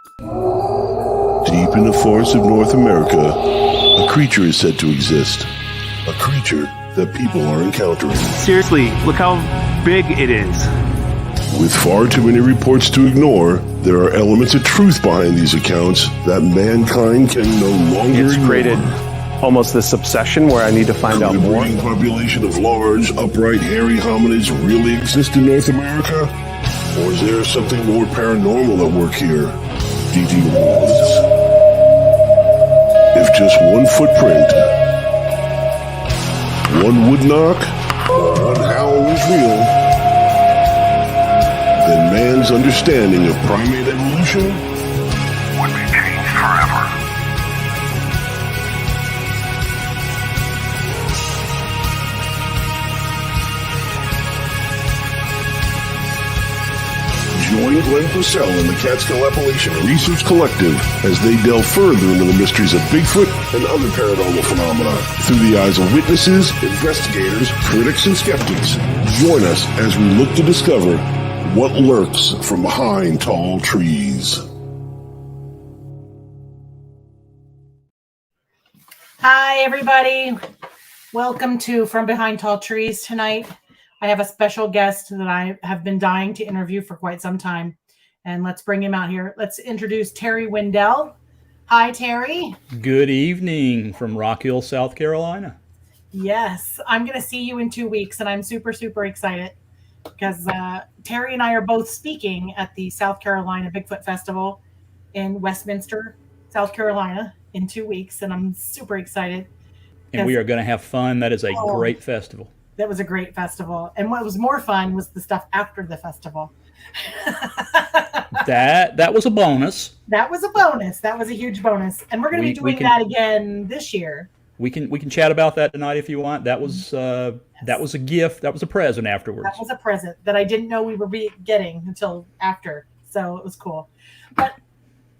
Deep in the forests of North America, a creature is said to exist. A creature that people are encountering. Seriously, look how big it is. With far too many reports to ignore, there are elements of truth behind these accounts that mankind can no longer It's ignore. created almost this obsession where I need to find out Could a more. breeding population of large, upright, hairy hominids really exist in North America? Or is there something more paranormal at work here, deep in the woods? If just one footprint, one wood knock, or one howl was real, then man's understanding of primate evolution would be changed forever. Join Gwen Purcell and the Catskill Appalachian Research Collective as they delve further into the mysteries of Bigfoot and other paranormal phenomena through the eyes of witnesses, investigators, critics, and skeptics. Join us as we look to discover what lurks from behind tall trees. Hi, everybody. Welcome to From Behind Tall Trees tonight. I have a special guest that I have been dying to interview for quite some time. And let's bring him out here. Let's introduce Terry Windell. Hi, Terry. Good evening from Rock Hill, South Carolina. Yes, I'm going to see you in 2 weeks, and I'm super, super excited because Terry and I are both speaking at the South Carolina Bigfoot Festival in Westminster, South Carolina in 2 weeks, and I'm super excited. And we are going to have fun. That is a great festival. That was a great festival. And what was more fun was the stuff after the festival. That was a bonus. That was a bonus. That was a huge bonus. And we're going to be doing that again this year. We can chat about that tonight if you want. That was that was a gift. That was a present afterwards. That was a present that I didn't know we were getting until after. So it was cool. But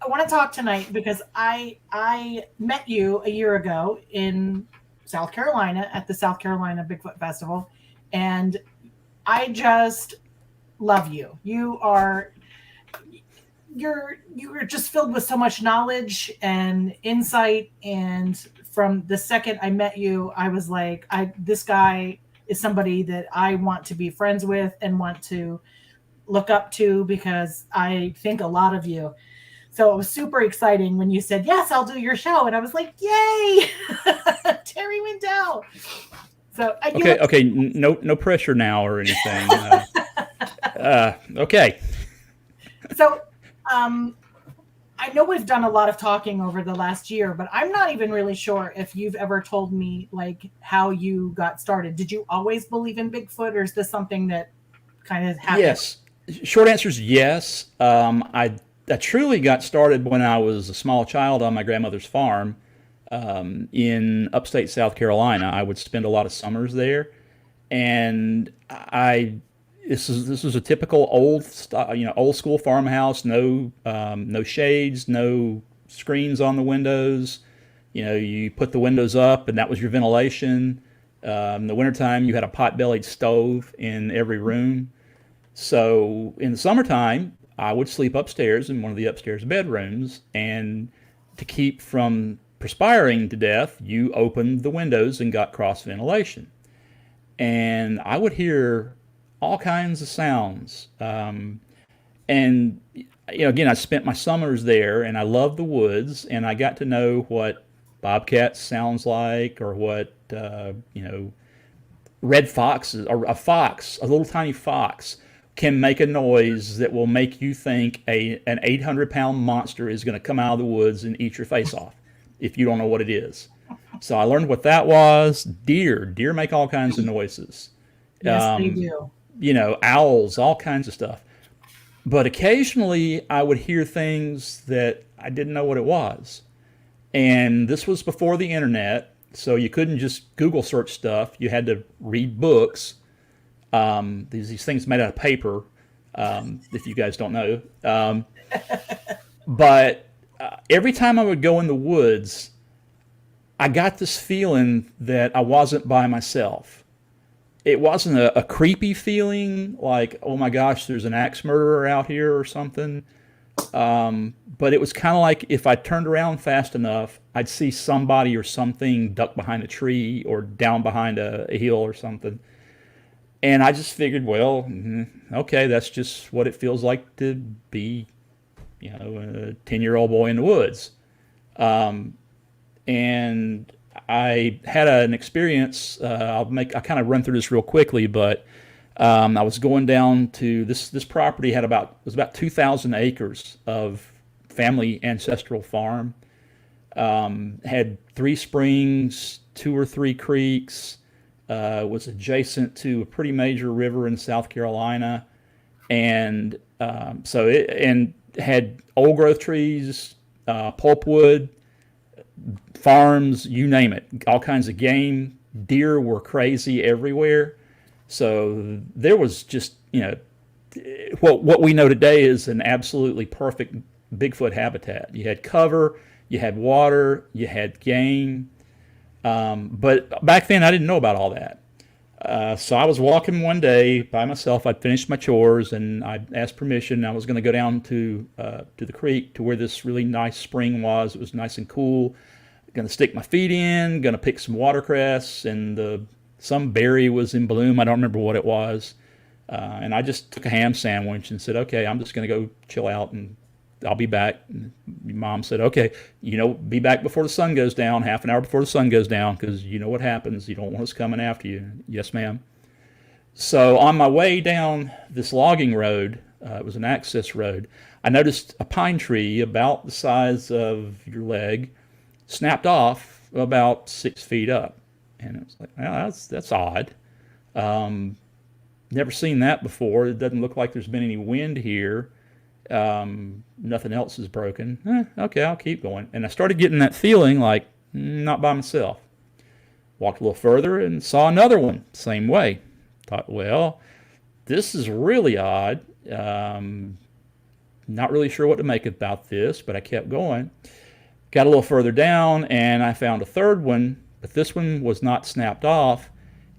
I want to talk tonight because I met you a year ago in South Carolina at the South Carolina Bigfoot Festival, and I just love you. You're just filled with so much knowledge and insight, and from the second I met you, I was like, this guy is somebody that I want to be friends with and want to look up to because I think a lot of you. So it was super exciting when you said, yes, I'll do your show. And I was like, yay, Terry Windell. So okay. No pressure now or anything. Okay. So I know we've done a lot of talking over the last year, but I'm not even really sure if you've ever told me like how you got started. Did you always believe in Bigfoot, or is this something that kind of happened? Yes. Short answer is yes. I truly got started when I was a small child on my grandmother's farm in upstate South Carolina. I would spend a lot of summers there, and this was a typical old school farmhouse. No shades, no screens on the windows. You put the windows up, and that was your ventilation. In the wintertime, you had a pot-bellied stove in every room. So in the summertime, I would sleep upstairs in one of the upstairs bedrooms, and to keep from perspiring to death, you opened the windows and got cross ventilation. And I would hear all kinds of sounds. And again, I spent my summers there, and I loved the woods, and I got to know what bobcat sounds like, or what red foxes, or a little tiny fox, can make a noise that will make you think an 800-pound monster is going to come out of the woods and eat your face off if you don't know what it is. So I learned what that was. Deer make all kinds of noises. Yes, they do. Owls, all kinds of stuff. But occasionally I would hear things that I didn't know what it was. And this was before the internet, so you couldn't just Google search stuff. You had to read books. These things made out of paper, if you guys don't know. But every time I would go in the woods, I got this feeling that I wasn't by myself. It wasn't a creepy feeling like, oh my gosh, there's an axe murderer out here or something. But it was kind of like if I turned around fast enough, I'd see somebody or something duck behind a tree or down behind a hill or something. And I just figured, well, okay, that's just what it feels like to be, a 10-year-old boy in the woods. And I had an experience. I'll kind of run through this real quickly, but I was going down to this property was about 2,000 acres of family ancestral farm. Had 3 springs, 2 or 3 creeks. Was adjacent to a pretty major river in South Carolina, and so it had old growth trees, pulpwood, farms, you name it, all kinds of game. Deer were crazy everywhere. So there was just, what we know today is an absolutely perfect Bigfoot habitat. You had cover, you had water, you had game. But back then I didn't know about all that. So I was walking one day by myself. I'd finished my chores and I asked permission. I was going to go down to the creek to where this really nice spring was. It was nice and cool. Going to stick my feet in, going to pick some watercress, and some berry was in bloom. I don't remember what it was. And I just took a ham sandwich and said, okay, I'm just going to go chill out and I'll be back. And Mom said, okay, be back before the sun goes down, half an hour before the sun goes down, because you know what happens. You don't want us coming after you. Yes, ma'am. So on my way down this logging road, it was an access road, I noticed a pine tree about the size of your leg snapped off about 6 feet up. And it was like, well, that's odd. Never seen that before. It doesn't look like there's been any wind here. Nothing else is broken. Okay, I'll keep going. And I started getting that feeling like, not by myself. Walked a little further and saw another one, same way. Thought, well, this is really odd. Not really sure what to make about this, but I kept going. Got a little further down and I found a third one, but this one was not snapped off.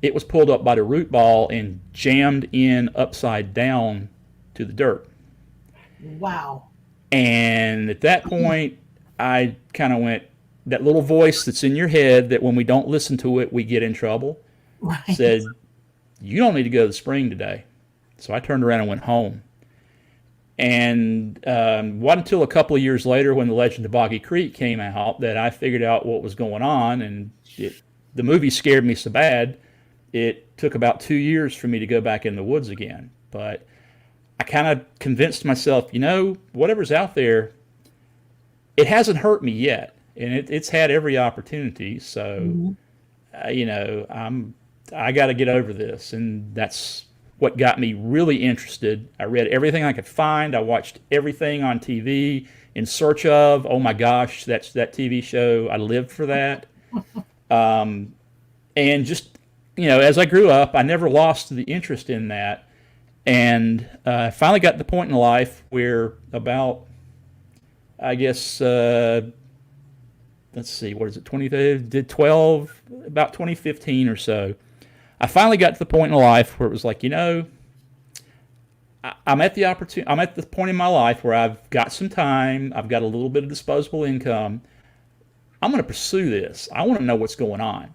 It was pulled up by the root ball and jammed in upside down to the dirt. Wow. And at that point, I kind of went, that little voice that's in your head that when we don't listen to it, we get in trouble, Right. said, you don't need to go to the spring today. So I turned around and went home. And wasn't until a couple of years later when The Legend of Boggy Creek came out that I figured out what was going on. And the movie scared me so bad, it took about 2 years for me to go back in the woods again. But I kind of convinced myself, whatever's out there, it hasn't hurt me yet. And it's had every opportunity. So, I got to get over this. And that's what got me really interested. I read everything I could find. I watched everything on TV in search of, oh my gosh, that's that TV show. I lived for that. And just, as I grew up, I never lost the interest in that. And I finally got to the point in life where about, I guess, let's see, what is it, about 2015 or so. I finally got to the point in life where it was like, I'm at the point in my life where I've got some time, I've got a little bit of disposable income. I'm going to pursue this. I want to know what's going on.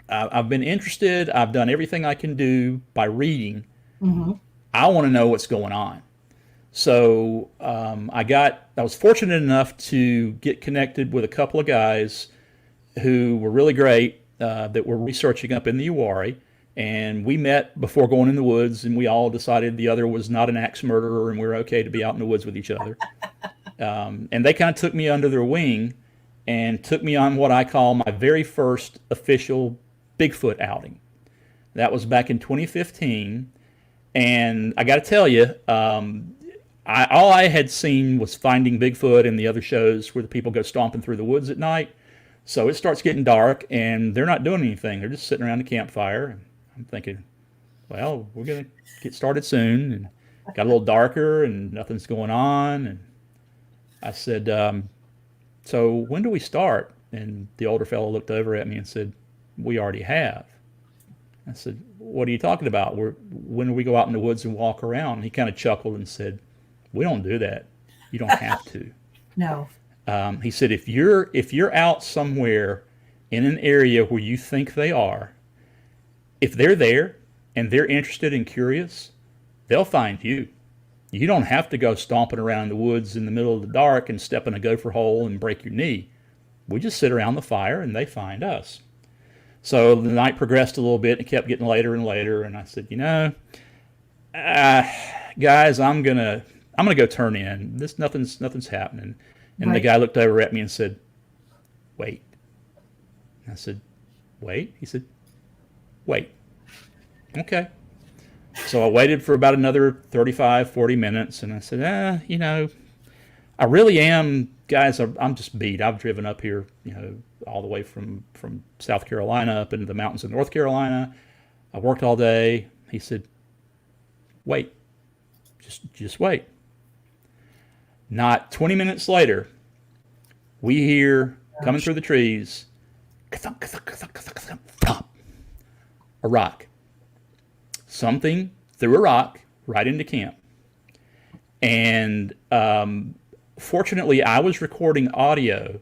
I've been interested. I've done everything I can do by reading. Mm-hmm. I want to know what's going on. So I was fortunate enough to get connected with a couple of guys who were really great. That were researching up in the Uwharrie, and we met before going in the woods, and we all decided the other was not an axe murderer, and we were okay to be out in the woods with each other. And they kind of took me under their wing and took me on what I call my very first official Bigfoot outing. That was back in 2015, and I got to tell you, all I had seen was Finding Bigfoot and the other shows where the people go stomping through the woods at night. So it starts getting dark, and they're not doing anything. They're just sitting around the campfire. And I'm thinking, well, we're going to get started soon. And got a little darker, and nothing's going on. And I said, so when do we start? And the older fellow looked over at me and said, we already have. I said, what are you talking about? When do we go out in the woods and walk around? And he kind of chuckled and said, we don't do that. You don't have to. No. He said, if you're out somewhere in an area where you think they are, if they're there and they're interested and curious, they'll find you. You don't have to go stomping around the woods in the middle of the dark and step in a gopher hole and break your knee. We just sit around the fire and they find us. So the night progressed a little bit and kept getting later and later. And I said, guys, I'm gonna go turn in. Nothing's happening. And the guy looked over at me and said, wait. I said, wait? He said, wait. Okay. So I waited for about another 35, 40 minutes, and I said, I really am, guys, I'm just beat. I've driven up here, all the way from South Carolina up into the mountains of North Carolina. I worked all day. He said, wait. Just wait. Not 20 minutes later, we hear, coming through the trees, ka-thunk, ka-thunk, ka-thunk, ka-thunk, ka-thunk, thump, a rock. Something threw a rock right into camp. And fortunately, I was recording audio,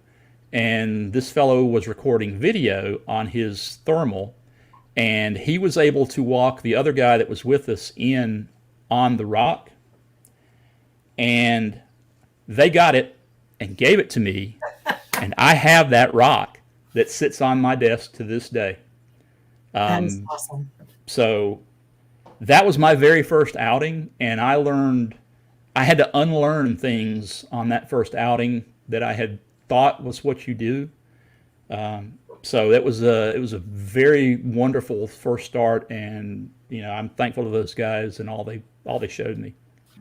and this fellow was recording video on his thermal, and he was able to walk the other guy that was with us in on the rock, and they got it and gave it to me, and I have that rock that sits on my desk to this day. That is awesome. So that was my very first outing, and I had to unlearn things on that first outing that I had thought was what you do. So it was a very wonderful first start, and I'm thankful to those guys and all they showed me.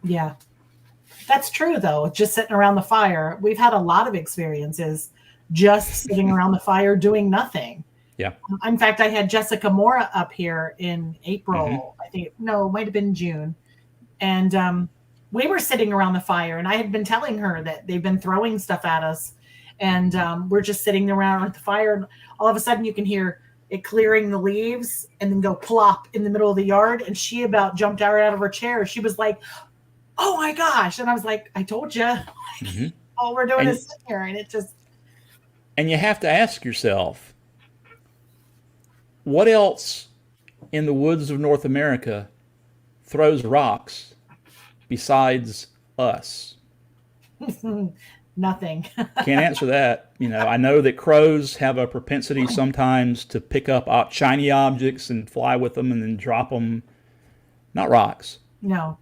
Yeah. That's true, though. Just sitting around the fire. We've had a lot of experiences just sitting around the fire doing nothing. Yeah. In fact, I had Jessica Mora up here in April. I think, no, it might have been June. And we were sitting around the fire, and I had been telling her that they've been throwing stuff at us. And we're just sitting around at the fire. And all of a sudden you can hear it clearing the leaves and then go plop in the middle of the yard. And she about jumped out of her chair. She was like, oh my gosh. And I was like, I told you. All we're doing is sitting here. And it just. And you have to ask yourself, what else in the woods of North America throws rocks besides us? Nothing. Can't answer that. I know that crows have a propensity sometimes to pick up shiny objects and fly with them and then drop them. Not rocks. No.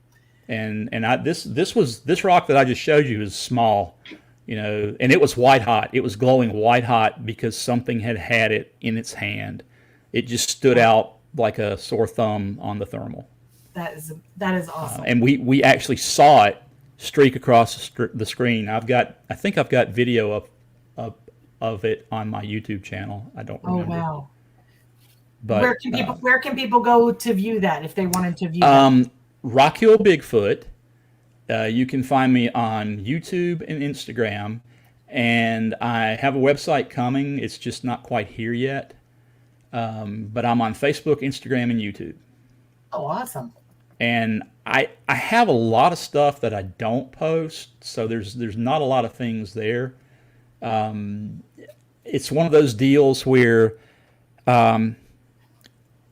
And this rock that I just showed you is small, and it was white hot. It was glowing white hot because something had it in its hand. It just stood out like a sore thumb on the thermal. That is awesome. And we actually saw it streak across the screen. I think I've got video of it on my YouTube channel. I don't remember. Oh wow! But where can people go to view that if they wanted to view that? Rock Hill Bigfoot. You can find me on YouTube and Instagram, and I have a website coming. It's just not quite here yet. But I'm on Facebook, Instagram, and YouTube. Oh, awesome. And I have a lot of stuff that I don't post, so there's not a lot of things there. It's one of those deals where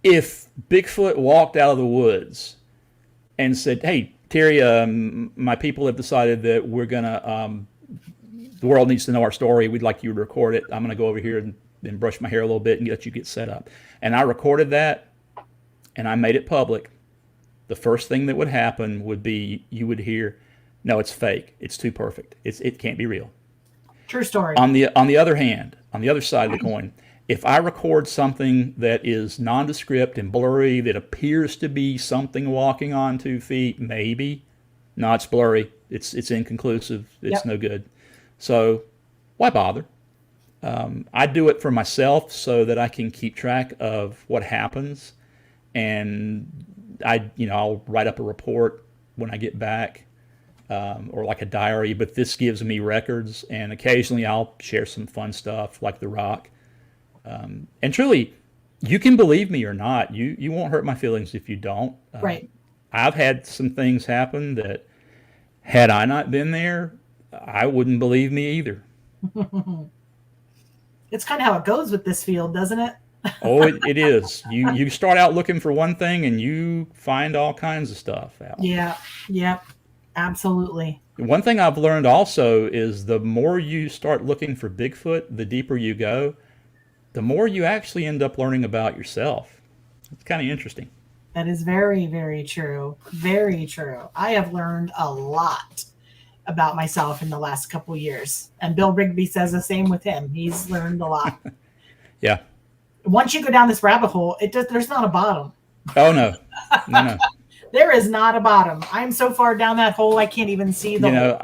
if Bigfoot walked out of the woods and said, hey, Terry, my people have decided that we're going to, the world needs to know our story. We'd like you to record it. I'm going to go over here and brush my hair a little bit and let you get set up. And I recorded that, and I made it public. The first thing that would happen would be you would hear, no, it's fake. It's too perfect. It can't be real. True story. On the other hand, on the other side of the coin, if I record something that is nondescript and blurry, that appears to be something walking on 2 feet, maybe. No, it's blurry. It's inconclusive. It's no good. So why bother? I do it for myself so that I can keep track of what happens, and I'll write up a report when I get back, or like a diary. But this gives me records, and occasionally I'll share some fun stuff like the rock. And truly, you can believe me or not. You won't hurt my feelings if you don't. Right. I've had some things happen that, had I not been there, I wouldn't believe me either. It's kind of how it goes with this field, doesn't it? Oh, it is. You start out looking for one thing and you find all kinds of stuff out. Yeah. Yep. Absolutely. One thing I've learned also is the more you start looking for Bigfoot, the deeper you go, the more you actually end up learning about yourself. It's kind of interesting. That is very, very true. Very true. I have learned a lot about myself in the last couple years. And Bill Rigby says the same with him. He's learned a lot. Yeah. Once you go down this rabbit hole, there's not a bottom. Oh, no. No. There is not a bottom. I'm so far down that hole, I can't even see the hole.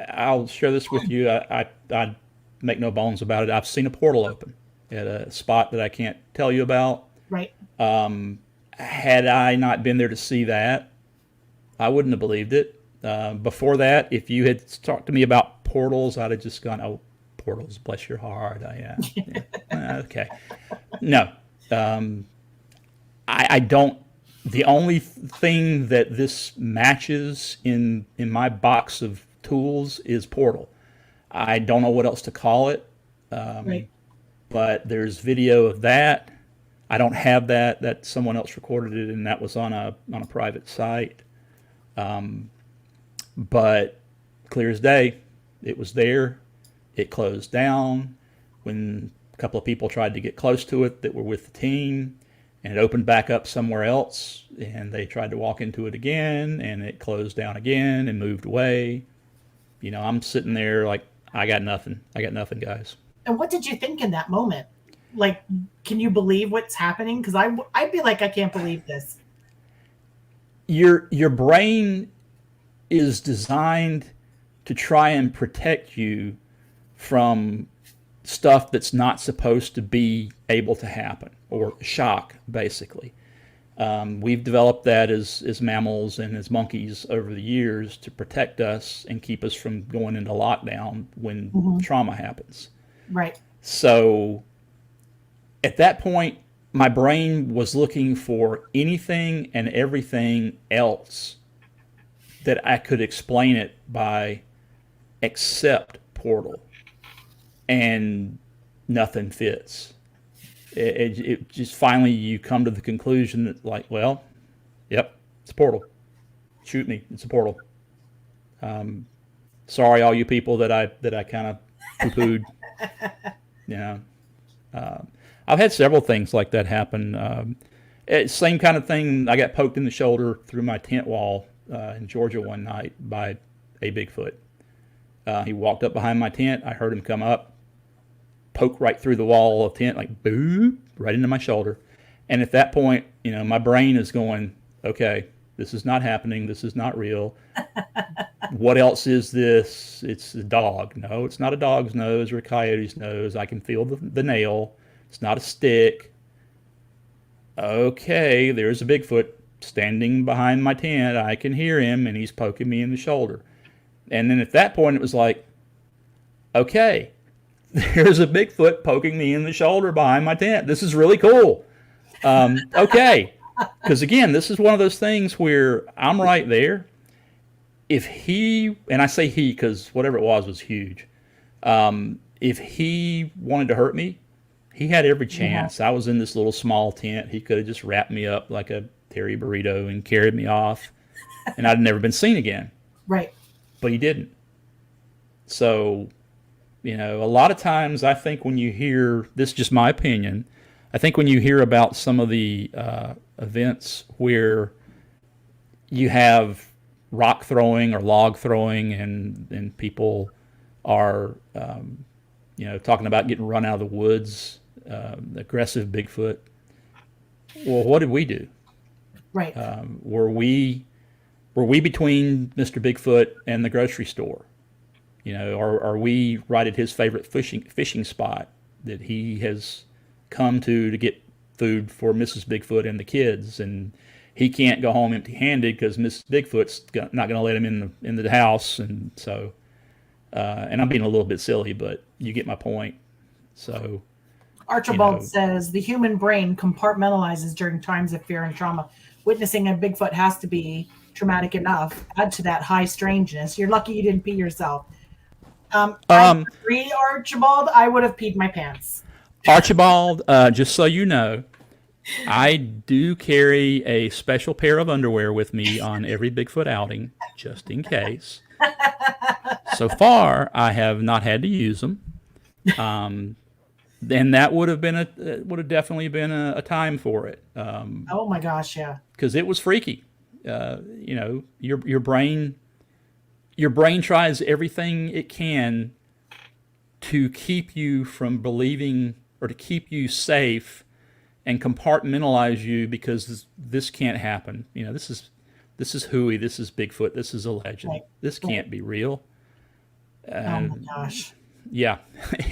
I'll share this with you. I make no bones about it. I've seen a portal open at a spot that I can't tell you about. Right. Had I not been there to see that, I wouldn't have believed it. Before that, if you had talked to me about portals, I'd have just gone, oh, portals, bless your heart. Okay. No. I don't. The only thing that this matches in my box of tools is portal. I don't know what else to call it. Right. But there's video of that. I don't have that. That someone else recorded it, and that was on a private site. But clear as day, it was there. It closed down when a couple of people tried to get close to it that were with the team, and it opened back up somewhere else, and they tried to walk into it again, and it closed down again and moved away. You know, I'm sitting there like, I got nothing, guys. And what did you think in that moment? Like, can you believe what's happening? Because I'd be like, I can't believe this. Your brain is designed to try and protect you from stuff that's not supposed to be able to happen, or shock, basically. We've developed that as mammals and as monkeys over the years to protect us and keep us from going into lockdown when trauma happens. Right. So at that point, my brain was looking for anything and everything else that I could explain it by except portal. And nothing fits. It just finally you come to the conclusion that, like, well, yep, it's a portal. Shoot me, it's a portal. Sorry, all you people that I kind of poo-pooed. You know, I've had several things like that happen. Same kind of thing. I got poked in the shoulder through my tent wall in Georgia one night by a Bigfoot. He walked up behind my tent. I heard him come up, poke right through the wall of tent, like boop, right into my shoulder. And at that point, you know, my brain is going, okay, this is not happening. This is not real. What else is this? It's a dog. No, it's not a dog's nose or a coyote's nose. I can feel the nail. It's not a stick. Okay, there's a Bigfoot standing behind my tent. I can hear him, and he's poking me in the shoulder. And then at that point, it was like, okay, there's a Bigfoot poking me in the shoulder behind my tent. This is really cool. Okay. Because again, this is one of those things where I'm right there. If he, and I say he because whatever it was huge. If he wanted to hurt me, he had every chance. I was in this little small tent. He could have just wrapped me up like a Terry burrito and carried me off, and I'd never been seen again. Right. But he didn't. So, you know, a lot of times I think when you hear, this is just my opinion, I think when you hear about some of the events where you have rock throwing or log throwing and people are, you know, talking about getting run out of the woods, aggressive Bigfoot. Well, what did we do? Right. Were we between Mr. Bigfoot and the grocery store? You know, are we right at his favorite fishing spot that he has come to get food for Mrs. Bigfoot and the kids, and he can't go home empty-handed because Mrs. Bigfoot's not going to let him in the house, and so, and I'm being a little bit silly, but you get my point. So, Archibald says the human brain compartmentalizes during times of fear and trauma. Witnessing a Bigfoot has to be traumatic enough. Add to that high strangeness. You're lucky you didn't pee yourself. I agree, Archibald. I would have peed my pants. Archibald, just so you know, I do carry a special pair of underwear with me on every Bigfoot outing, just in case. So far, I have not had to use them. Then that would have definitely been a time for it. Oh my gosh, yeah. Because it was freaky. Your brain tries everything it can to keep you from believing, or to keep you safe and compartmentalize you, because this can't happen. This is hooey, this is Bigfoot, this is a legend. Right. This can't be real. Oh my gosh. Yeah,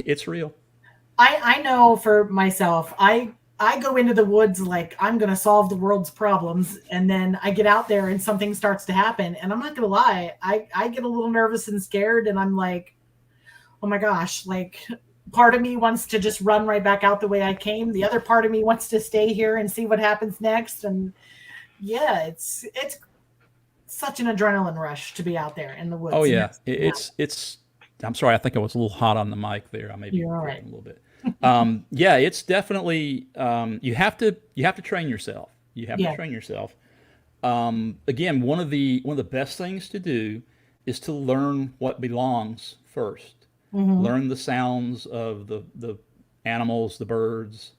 it's real. I know for myself, I go into the woods like I'm going to solve the world's problems. And then I get out there and something starts to happen. And I'm not going to lie, I get a little nervous and scared. And I'm like, oh my gosh, like part of me wants to just run right back out the way I came. The other part of me wants to stay here and see what happens next. And yeah, it's such an adrenaline rush to be out there in the woods. Oh yeah, it's. I'm sorry, I think I was a little hot on the mic there. I may be You're all right. a little bit. Yeah, it's definitely you have to train yourself. You have to train yourself. Again, one of the best things to do is to learn what belongs first. Mm-hmm. Learn the sounds of the animals, the birds.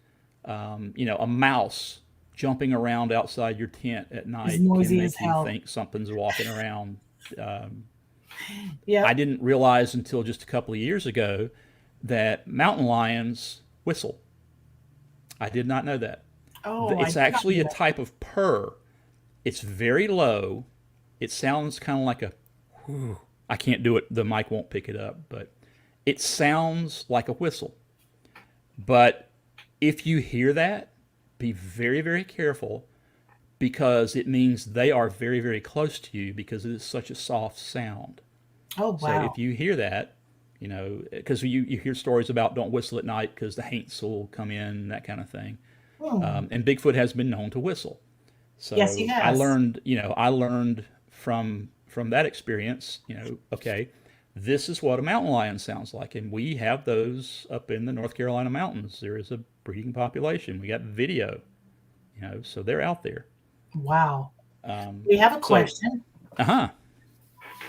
A mouse jumping around outside your tent at night can make you think something's walking around. I didn't realize until just a couple of years ago that mountain lions whistle. I did not know that. Oh, it's actually a type of purr. It's very low. It sounds kind of like a whew. I can't do it. The mic won't pick it up, but it sounds like a whistle. But if you hear that, be very, very careful, because it means they are very, very close to you, because it is such a soft sound. Oh, wow. So if you hear that, because you hear stories about don't whistle at night because the haints will come in, that kind of thing. And Bigfoot has been known to whistle. So yes, he has. I learned from that experience, okay, this is what a mountain lion sounds like. And we have those up in the North Carolina mountains. There is a breeding population. We got video, so they're out there. Wow. We have a question.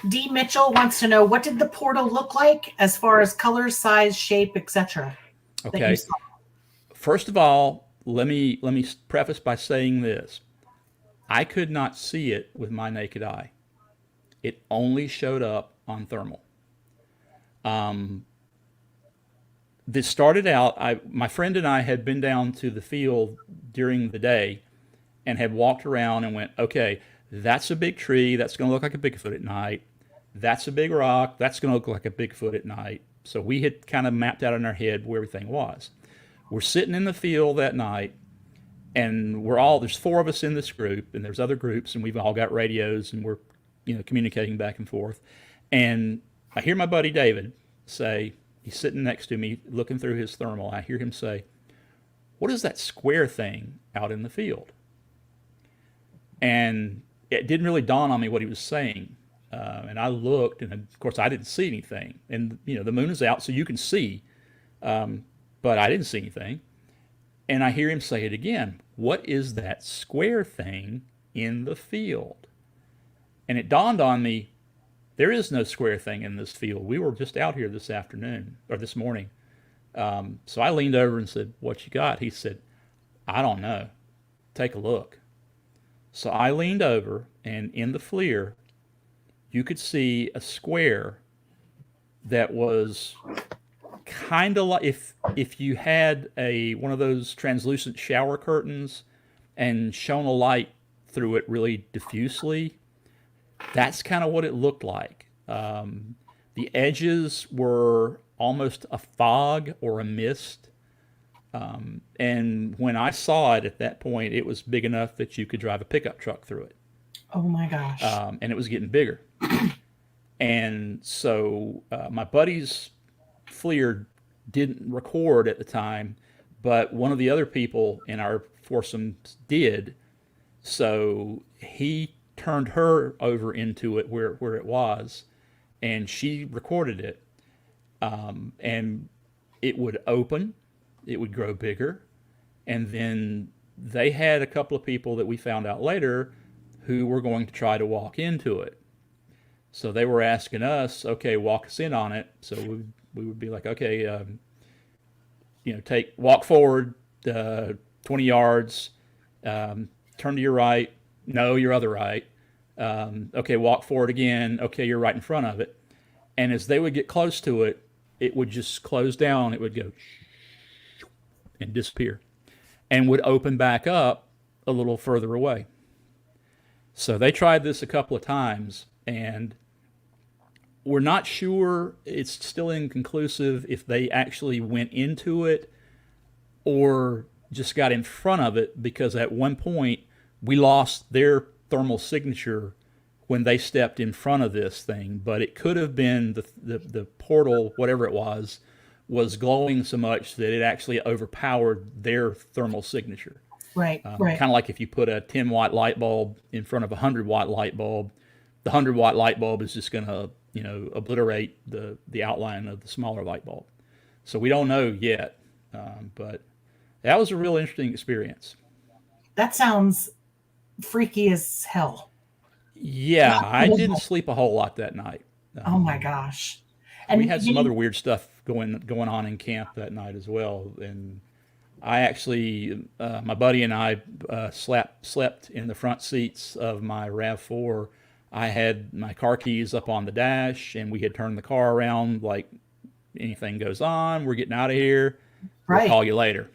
D. Mitchell wants to know, what did the portal look like as far as color, size, shape, etc.? Okay. First of all, let me preface by saying this. I could not see it with my naked eye. It only showed up on thermal. This started out, my friend and I had been down to the field during the day and had walked around and went, okay, that's a big tree. That's going to look like a Bigfoot at night. That's a big rock. That's going to look like a Bigfoot at night. So we had kind of mapped out in our head where everything was. We're sitting in the field that night, and there's 4 of us in this group, and there's other groups, and we've all got radios, and we're, communicating back and forth. And I hear my buddy David say, he's sitting next to me looking through his thermal. I hear him say, what is that square thing out in the field? And it didn't really dawn on me what he was saying. And I looked, and of course I didn't see anything. And the moon is out, so you can see, but I didn't see anything. And I hear him say it again. What is that square thing in the field? And it dawned on me, there is no square thing in this field. We were just out here this morning. So I leaned over and said, what you got? He said, I don't know. Take a look. So I leaned over, and in the FLIR, you could see a square that was kind of like if you had one of those translucent shower curtains and shone a light through it really diffusely. That's kind of what it looked like. The edges were almost a fog or a mist. And when I saw it at that point, it was big enough that you could drive a pickup truck through it. Oh my gosh. And it was getting bigger. And so my buddy's FLIR didn't record at the time, but one of the other people in our foursome did. So he turned her over into it where it was, and she recorded it. and it would open, it would grow bigger, and then they had a couple of people that we found out later who were going to try to walk into it. So they were asking us, okay, walk us in on it. So we would be like, okay, walk forward 20 yards, turn to your right. No, your other right. Okay, walk forward again. Okay, you're right in front of it. And as they would get close to it, it would just close down. It would go and disappear and would open back up a little further away. So they tried this a couple of times, and we're not sure, it's still inconclusive if they actually went into it or just got in front of it, because at one point we lost their thermal signature when they stepped in front of this thing. But it could have been the portal, whatever it was glowing so much that it actually overpowered their thermal signature. Right, right. Kind of like if you put a 10-watt light bulb in front of a 100-watt light bulb, the 100-watt light bulb is just going to, obliterate the outline of the smaller light bulb. So we don't know yet, but that was a real interesting experience. That sounds freaky as hell. Yeah, I didn't sleep a whole lot that night. Oh my gosh! And we had some other weird stuff going on in camp that night as well. And I actually, my buddy and I slept in the front seats of my RAV4. I had my car keys up on the dash, and we had turned the car around like, anything goes on, we're getting out of here. We'll Right. call you later.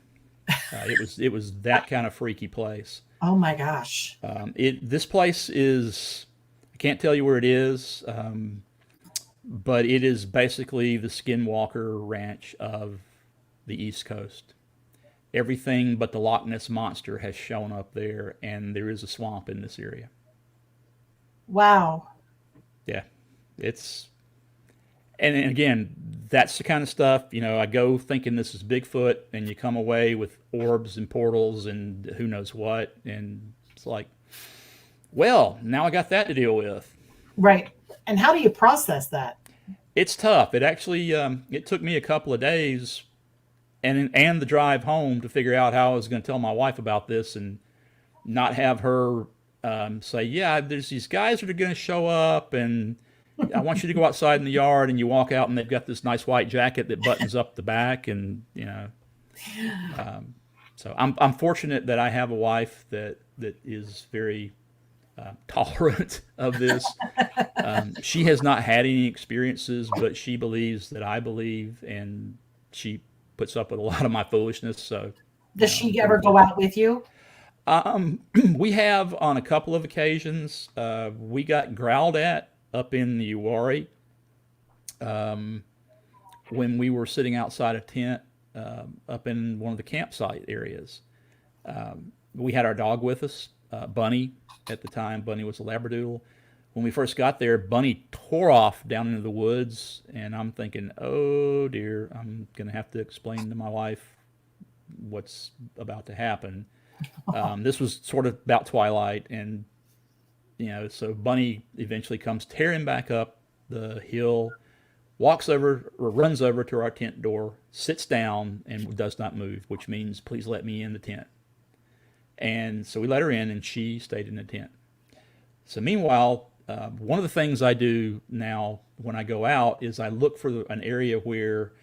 It was that kind of freaky place. Oh my gosh! This place is, I can't tell you where it is, but it is basically the Skinwalker Ranch of the East Coast. Everything but the Loch Ness Monster has shown up there, and there is a swamp in this area. Wow. Yeah, and again, that's the kind of stuff, I go thinking this is Bigfoot, and you come away with orbs and portals and who knows what, and it's like, well, now I got that to deal with. Right. And how do you process that? It's tough. It actually, it took me a couple of days and the drive home to figure out how I was going to tell my wife about this and not have her say, yeah, there's these guys that are going to show up, and I want you to go outside in the yard, and you walk out and they've got this nice white jacket that buttons up the back, and so I'm fortunate that I have a wife that is very tolerant of this. She has not had any experiences, but she believes that I believe, and she puts up with a lot of my foolishness. So Does she ever go out with you? we have on a couple of occasions. We got growled at up in the Uwharrie when we were sitting outside a tent up in one of the campsite areas. We had our dog with us, Bunny, at the time. Bunny was a Labradoodle. When we first got there, Bunny tore off down into the woods, and I'm thinking, oh dear, I'm going to have to explain to my wife what's about to happen. This was sort of about twilight, and so Bunny eventually comes tearing back up the hill, walks over or runs over to our tent door, sits down, and does not move, which means, please let me in the tent. And so we let her in, and she stayed in the tent. So meanwhile, one of the things I do now when I go out is I look for an area where,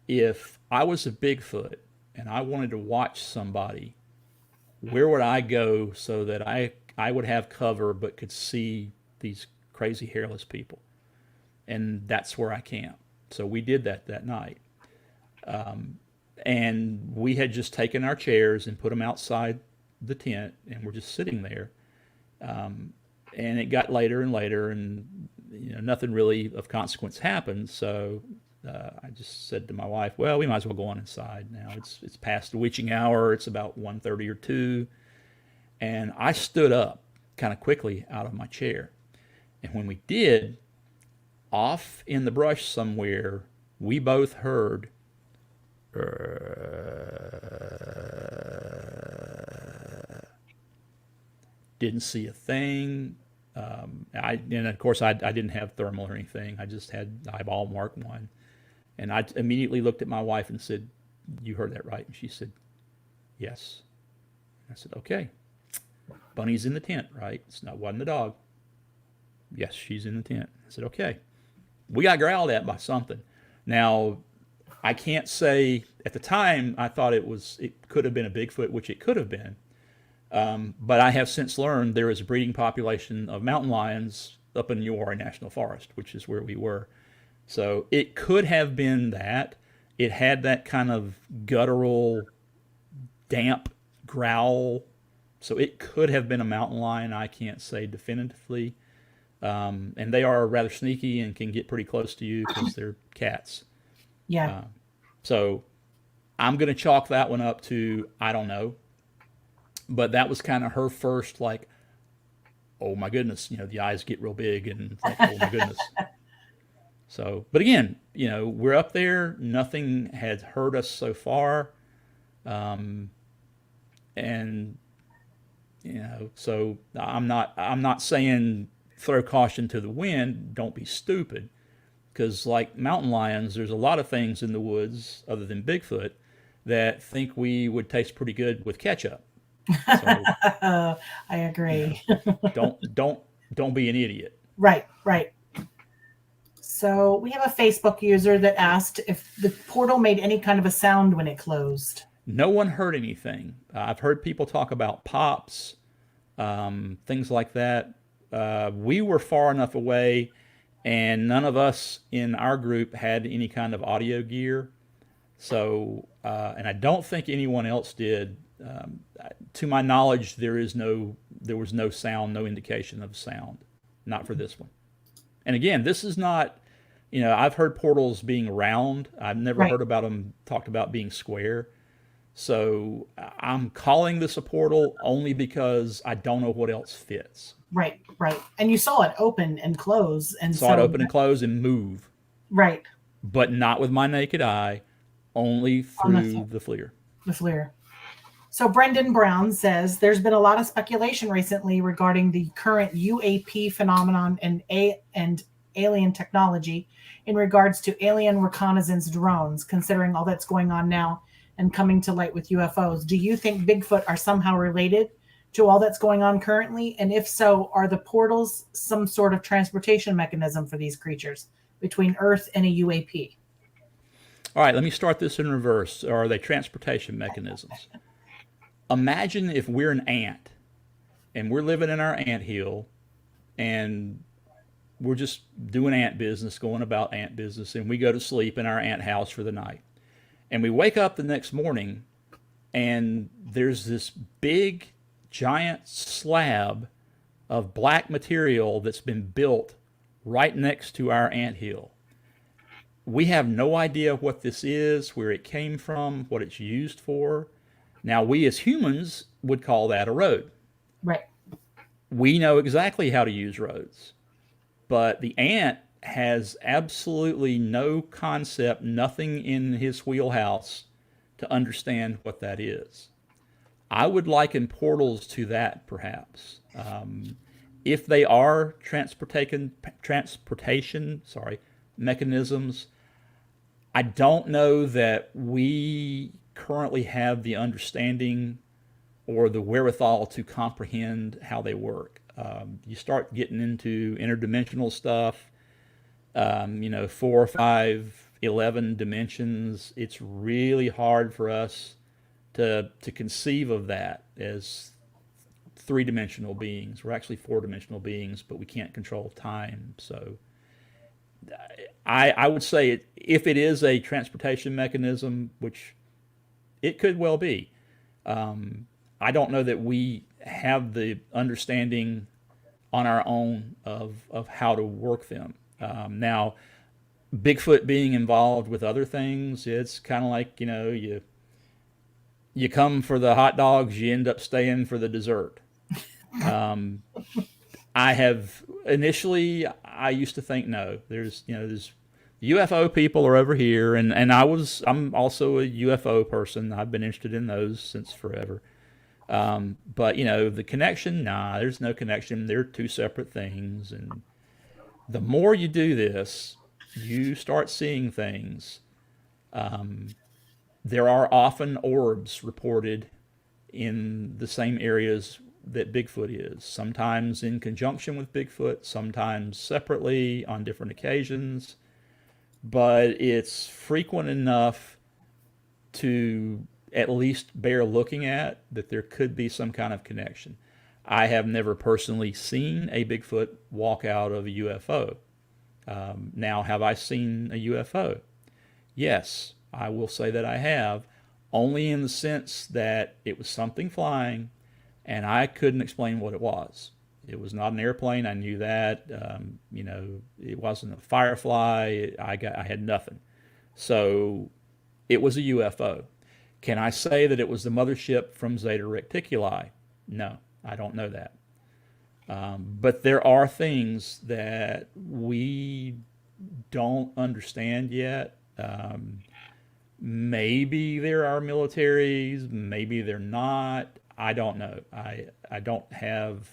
if I was a Bigfoot and I wanted to watch somebody, where would I go so that I would have cover but could see these crazy hairless people? And that's where I camp. So we did that night. And we had just taken our chairs and put them outside the tent, and we're just sitting there. And it got later and later, and nothing really of consequence happened. So I just said to my wife, well, we might as well go on inside now. It's past the witching hour. It's about 1:30 or 2. And I stood up kind of quickly out of my chair. And when we did, off in the brush somewhere, we both heard didn't see a thing. And of course I didn't have thermal or anything. I just had eyeball mark one. And I immediately looked at my wife and said, "You heard that right?" And she said, "Yes." I said, "Okay. Bunny's in the tent, right? It's not, wasn't the dog." "Yes, she's in the tent." I said, "Okay." We got growled at by something. Now, I can't say, at the time, I thought it could have been a Bigfoot, which it could have been. But I have since learned there is a breeding population of mountain lions up in Uwharrie National Forest, which is where we were. So it could have been that. It had that kind of guttural, damp growl. So it could have been a mountain lion. I can't say definitively. And they are rather sneaky and can get pretty close to you because they're cats. Yeah. So I'm going to chalk that one up to, I don't know. But that was kind of her first, like, oh my goodness, the eyes get real big and like, oh my goodness. So, but again, we're up there. Nothing has hurt us so far. And, so I'm not saying throw caution to the wind. Don't be stupid. Because like mountain lions, there's a lot of things in the woods other than Bigfoot that think we would taste pretty good with ketchup. So, I agree. Don't be an idiot. Right. So we have a Facebook user that asked if the portal made any kind of a sound when it closed. No one heard anything. I've heard people talk about pops, things like that. We were far enough away, and none of us in our group had any kind of audio gear. So, and I don't think anyone else did. To my knowledge, there was no sound, no indication of sound, not for this one. And again, this is not, I've heard portals being round. I've never heard about them talked about being square. So I'm calling this a portal only because I don't know what else fits. Right. And you saw it open and close, and saw it open and close and move. Right. But not with my naked eye, only through the FLIR. The FLIR. So Brendan Brown says there's been a lot of speculation recently regarding the current UAP phenomenon and alien technology in regards to alien reconnaissance drones, considering all that's going on now and coming to light with UFOs. Do you think Bigfoot are somehow related to all that's going on currently? And if so, are the portals some sort of transportation mechanism for these creatures between Earth and a UAP? All right, let me start this in reverse. Are they transportation mechanisms? Imagine if we're an ant and we're living in our anthill and we're just doing ant business, going about ant business, and we go to sleep in our ant house for the night. And we wake up the next morning and there's this big, giant slab of black material that's been built right next to our anthill. We have no idea what this is, where it came from, what it's used for. Now, we as humans would call that a road. Right. We know exactly how to use roads. But the ant has absolutely no concept, nothing in his wheelhouse to understand what that is. I would liken portals to that, perhaps. If they are transportation mechanisms, I don't know that we currently have the understanding or the wherewithal to comprehend how they work. You start getting into interdimensional stuff, 4, 5, 11 dimensions. It's really hard for us to conceive of that as three-dimensional beings. We're actually four-dimensional beings, but we can't control time. So I would say if it is a transportation mechanism, which it could well be, I don't know that we have the understanding on our own of how to work them. Now, Bigfoot being involved with other things, it's kind of like, you come for the hot dogs, you end up staying for the dessert. I used to think, no, there's UFO people are over here, and I'm also a UFO person. I've been interested in those since forever. But the connection, there's no connection. They're two separate things. And the more you do this, you start seeing things. There are often orbs reported in the same areas that Bigfoot is, sometimes in conjunction with Bigfoot, sometimes separately on different occasions, but it's frequent enough to at least bear looking at that there could be some kind of connection. I have never personally seen a Bigfoot walk out of a UFO. Now, have I seen a UFO? Yes, I will say that I have, only in the sense that it was something flying and I couldn't explain what it was. It was not an airplane, I knew that. It wasn't a firefly, I had nothing. So it was a UFO. Can I say that it was the mothership from Zeta Reticuli? No, I don't know that. But there are things that we don't understand yet. Maybe there are militaries, maybe they're not. I don't know. I don't have.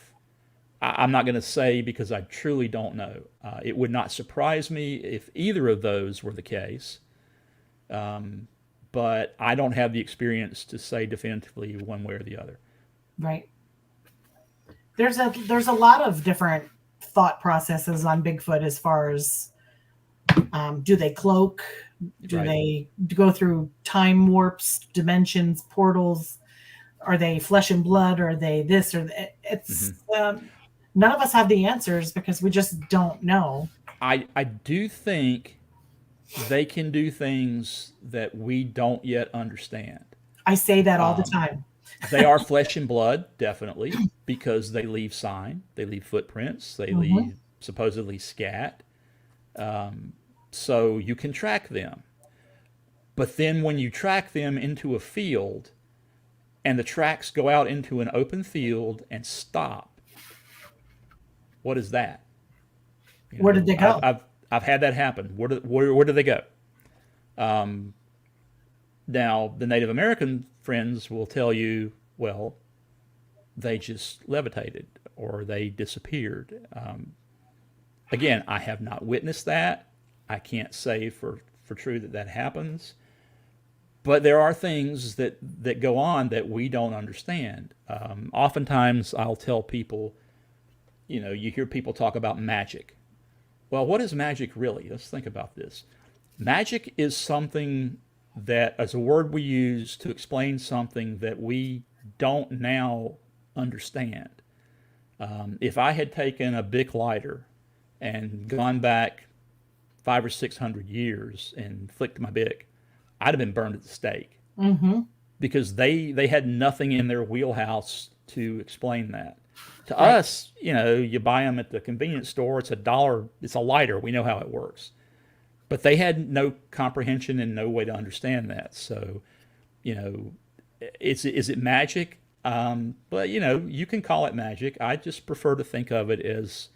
I'm not going to say because I truly don't know. It would not surprise me if either of those were the case. But I don't have the experience to say definitively one way or the other. Right. There's a lot of different thought processes on Bigfoot as far as do they cloak? Do Right. they go through time warps, dimensions, portals? Are they flesh and blood? Are they this or that? It's none of us have the answers because we just don't know. I do think they can do things that we don't yet understand. I say that all the time. They are flesh and blood, definitely, because they leave sign, they leave footprints, they leave supposedly scat. So you can track them. But then when you track them into a field and the tracks go out into an open field and stop, what is that? Where did they go? I've had that happen. Where do they go? Now, the Native American friends will tell you, well, they just levitated or they disappeared. Again, I have not witnessed that. I can't say for true that happens. But there are things that go on that we don't understand. Oftentimes, I'll tell people, you hear people talk about magic. Well, what is magic really? Let's think about this. Magic is something that is a word we use to explain something that we don't now understand. If I had taken a Bic lighter and gone back 500 or 600 years and flicked my Bic, I'd have been burned at the stake because they had nothing in their wheelhouse to explain that. To us, you buy them at the convenience store. It's $1. It's a lighter. We know how it works. But they had no comprehension and no way to understand that. So, is it magic? But, you can call it magic. I just prefer to think of it as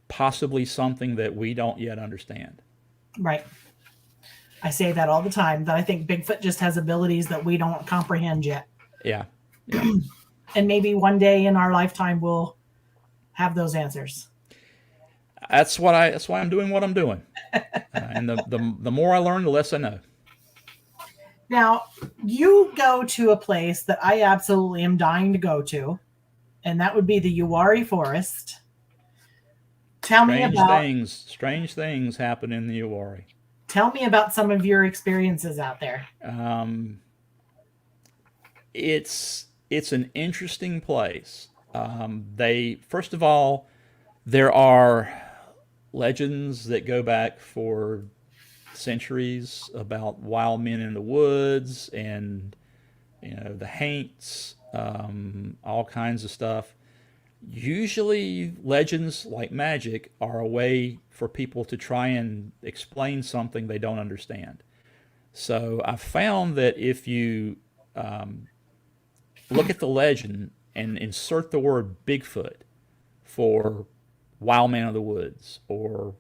possibly something that we don't yet understand. Right. I say that all the time, that I think Bigfoot just has abilities that we don't comprehend yet. Yeah. And maybe one day in our lifetime we'll have those answers. That's why I'm doing what I'm doing. And the more I learn, the less I know. Now, you go to a place that I absolutely am dying to go to, and that would be the Uwharrie Forest. Tell me about strange things happen in the Uwharrie. Tell me about some of your experiences out there. It's an interesting place. First of all, there are legends that go back for centuries about wild men in the woods and the haints, all kinds of stuff. Usually legends like magic are a way for people to try and explain something they don't understand. So I've found that if you look at the legend and insert the word Bigfoot for wild man of the woods or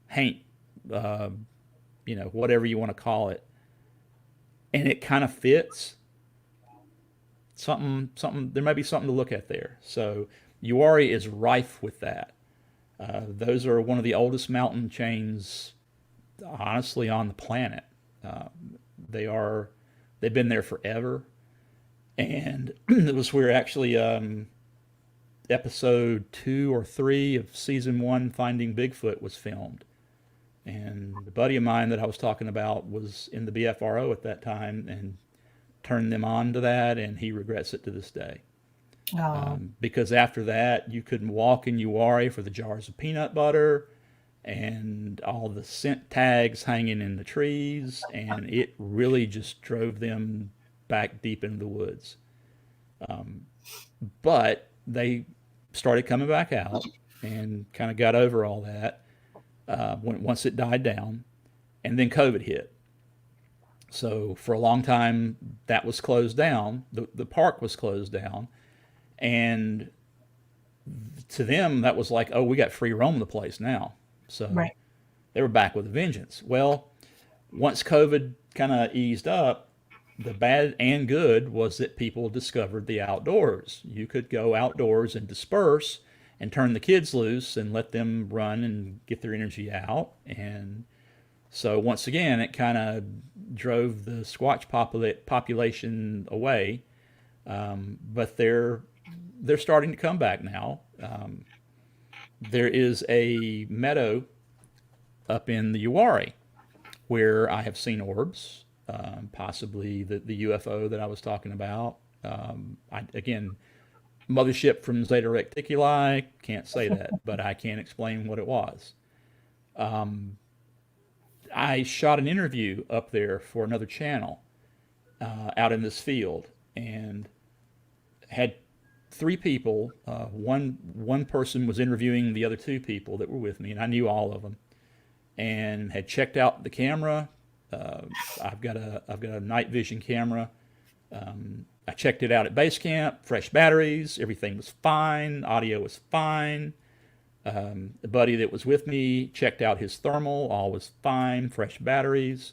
haint, whatever you want to call it, and it kind of fits, there might be something to look at there. So Uwharrie is rife with that. Those are one of the oldest mountain chains honestly on the planet. They've been there forever. And it was where actually episode 2 or 3 of season 1, Finding Bigfoot, was filmed. And the buddy of mine that I was talking about was in the BFRO at that time and turned them on to that, and he regrets it to this day. Because after that, you couldn't walk in Uwharrie for the jars of peanut butter and all the scent tags hanging in the trees, and it really just drove them back deep into the woods. But they started coming back out and kind of got over all that once it died down, and then COVID hit. So for a long time, that was closed down. The park was closed down, and to them, that was like, oh, we got free roam of the place now. So Right. they were back with a vengeance. Well, once COVID kind of eased up, the bad and good was that people discovered the outdoors. You could go outdoors and disperse and turn the kids loose and let them run and get their energy out. And so once again, it kind of drove the Squatch population away. But they're starting to come back now. There is a meadow up in the Uwharrie where I have seen orbs. Possibly the UFO that I was talking about. Again, mothership from Zeta Reticuli, can't say that, but I can explain what it was. I shot an interview up there for another channel out in this field, and had 3 people. One person was interviewing the other 2 people that were with me, and I knew all of them, and had checked out the camera. I've got a night vision camera. I checked it out at base camp, fresh batteries, everything was fine, audio was fine. The buddy that was with me checked out his thermal, all was fine, fresh batteries.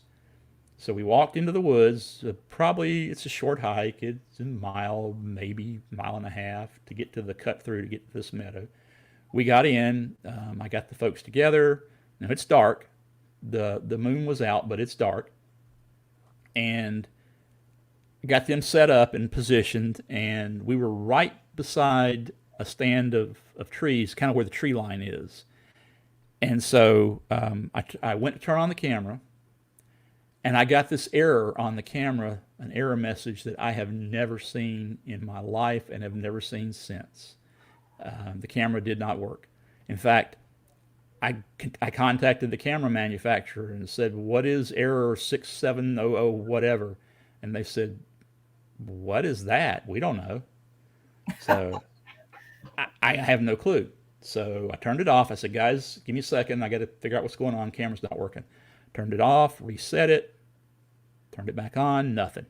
So we walked into the woods. Probably it's a short hike. It's a mile, maybe mile and a half to get to the cut through to get to this meadow. We got in. I got the folks together. Now it's dark. The moon was out, but it's dark. And got them set up and positioned, and we were right beside a stand of trees, kind of where the tree line is. And so I went to turn on the camera, and I got this error on the camera, an error message that I have never seen in my life and have never seen since. The camera did not work. In fact, I contacted the camera manufacturer and said, what is error 6700 whatever? And they said, what is that? We don't know. So I have no clue. So I turned it off. I said, guys, give me a second. I got to figure out what's going on. Camera's not working. Turned it off, reset it, turned it back on, nothing.